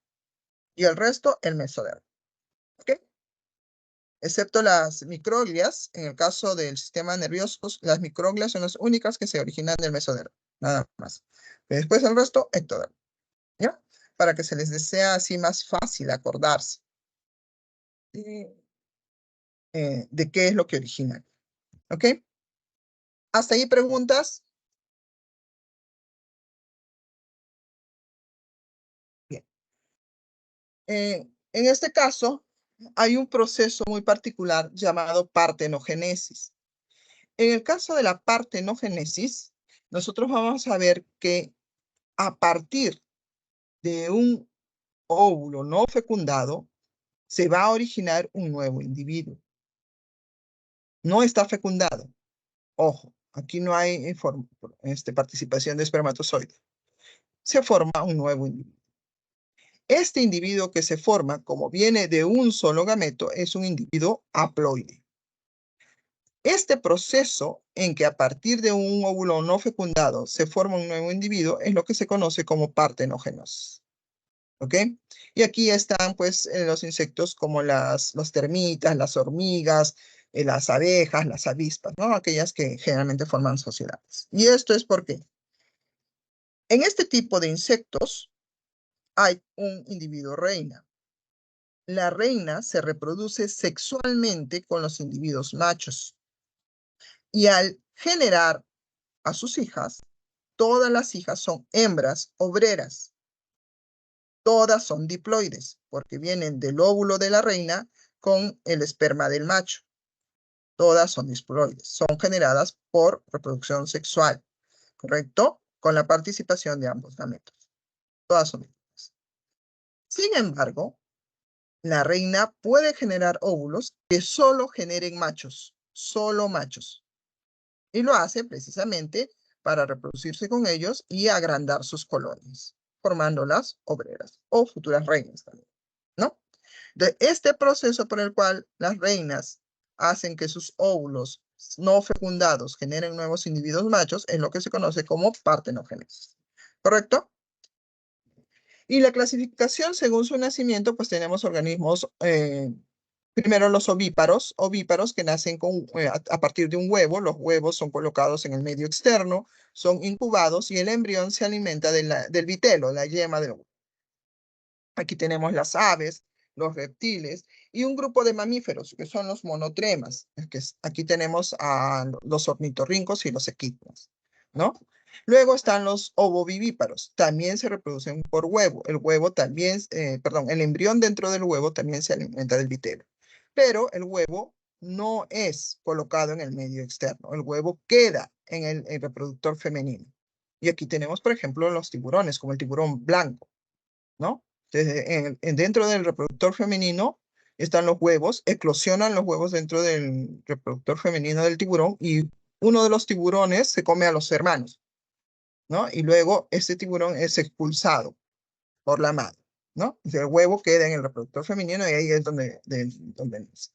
Y el resto, el mesodermo. ¿Ok? Excepto las microglias, en el caso del sistema nervioso, las microglias son las únicas que se originan del mesodermo, nada más. Después el resto, ectodermo. ¿Ya? Para que se les sea así más fácil acordarse de qué es lo que originan. ¿Ok? ¿Hasta ahí preguntas? Bien. En este caso, hay un proceso muy particular llamado partenogénesis. En el caso de la partenogénesis, nosotros vamos a ver que a partir de un óvulo no fecundado, se va a originar un nuevo individuo. No está fecundado. Ojo, aquí no hay participación de espermatozoide. Se forma un nuevo individuo. Este individuo que se forma, como viene de un solo gameto, es un individuo haploide. Este proceso en que a partir de un óvulo no fecundado se forma un nuevo individuo es lo que se conoce como partenógenos. ¿Ok? Y aquí están pues los insectos como las termitas, las hormigas, las abejas, las avispas, ¿no? Aquellas que generalmente forman sociedades. Y esto es porque en este tipo de insectos hay un individuo reina. La reina se reproduce sexualmente con los individuos machos. Y al generar a sus hijas, todas las hijas son hembras obreras. Todas son diploides, porque vienen del óvulo de la reina con el esperma del macho. Todas son diploides, son generadas por reproducción sexual, ¿correcto? Con la participación de ambos gametos. Todas son diploides. Sin embargo, la reina puede generar óvulos que solo generen machos, solo machos. Y lo hace precisamente para reproducirse con ellos y agrandar sus colonias, formándolas obreras o futuras reinas también, ¿no? De este proceso por el cual las reinas hacen que sus óvulos no fecundados generen nuevos individuos machos es lo que se conoce como partenogénesis. ¿Correcto? Y la clasificación según su nacimiento, pues tenemos organismos, primero los ovíparos que nacen a partir de un huevo. Los huevos son colocados en el medio externo, son incubados y el embrión se alimenta del vitelo, la yema del huevo. Aquí tenemos las aves, los reptiles y un grupo de mamíferos que son los monotremas. Aquí tenemos a los ornitorrincos y los equinos, ¿no? Luego están los ovovivíparos, también se reproducen por huevo. El huevo también, el embrión dentro del huevo también se alimenta del vitelo. Pero el huevo no es colocado en el medio externo. El huevo queda en el reproductor femenino. Y aquí tenemos, por ejemplo, los tiburones, como el tiburón blanco, ¿no? Entonces, dentro del reproductor femenino están los huevos, eclosionan los huevos dentro del reproductor femenino del tiburón y uno de los tiburones se come a los hermanos, ¿no? Y luego este tiburón es expulsado por la madre, ¿no? Entonces, el huevo queda en el reproductor femenino y ahí es donde nace.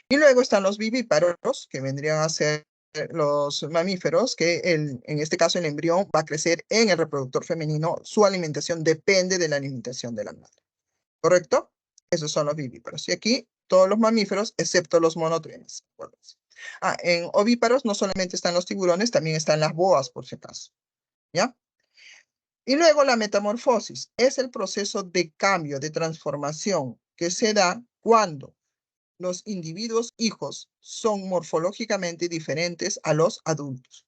Y luego están los vivíparos, que vendrían a ser los mamíferos, que en este caso el embrión va a crecer en el reproductor femenino. Su alimentación depende de la alimentación de la madre. ¿Correcto? Esos son los vivíparos. Y aquí todos los mamíferos, excepto los monotremas. En ovíparos no solamente están los tiburones, también están las boas, por si acaso. ¿Ya? Y luego la metamorfosis es el proceso de cambio, de transformación que se da cuando los individuos hijos son morfológicamente diferentes a los adultos.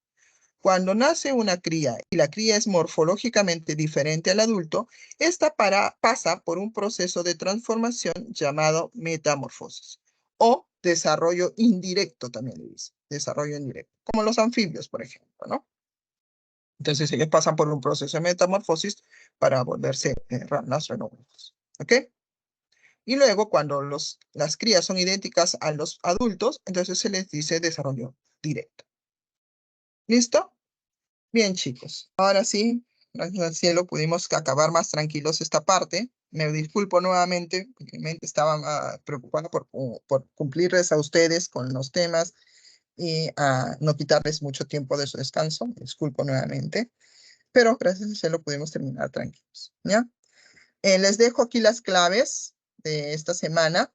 Cuando nace una cría y la cría es morfológicamente diferente al adulto, esta pasa por un proceso de transformación llamado metamorfosis o desarrollo indirecto, también le dice, desarrollo indirecto, como los anfibios, por ejemplo, ¿no? Entonces ellos pasan por un proceso de metamorfosis para volverse ranas renovadas, ¿ok? Y luego, cuando las crías son idénticas a los adultos, entonces se les dice desarrollo directo. ¿Listo? Bien, chicos. Ahora sí, gracias al cielo, pudimos acabar más tranquilos esta parte. me disculpo nuevamente, porque mi mente estaba preocupada por cumplirles a ustedes con los temas y no quitarles mucho tiempo de su descanso. Me disculpo nuevamente, pero gracias a usted lo pudimos terminar tranquilos, ¿ya? Les dejo aquí las claves de esta semana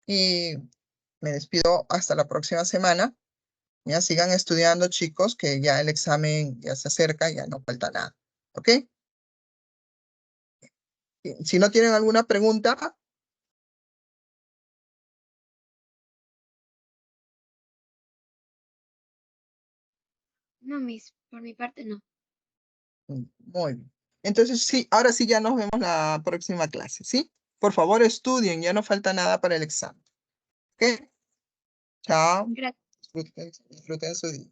y me despido hasta la próxima semana. Ya sigan estudiando, chicos, que ya el examen ya se acerca, ya no falta nada. ¿Ok? Si no tienen alguna pregunta, No, Miss, por mi parte no. muy bien. Entonces, sí, ahora sí ya nos vemos la próxima clase, ¿sí? Por favor, estudien, ya no falta nada para el examen. ¿Ok? Chao. Gracias. Disfruten su día.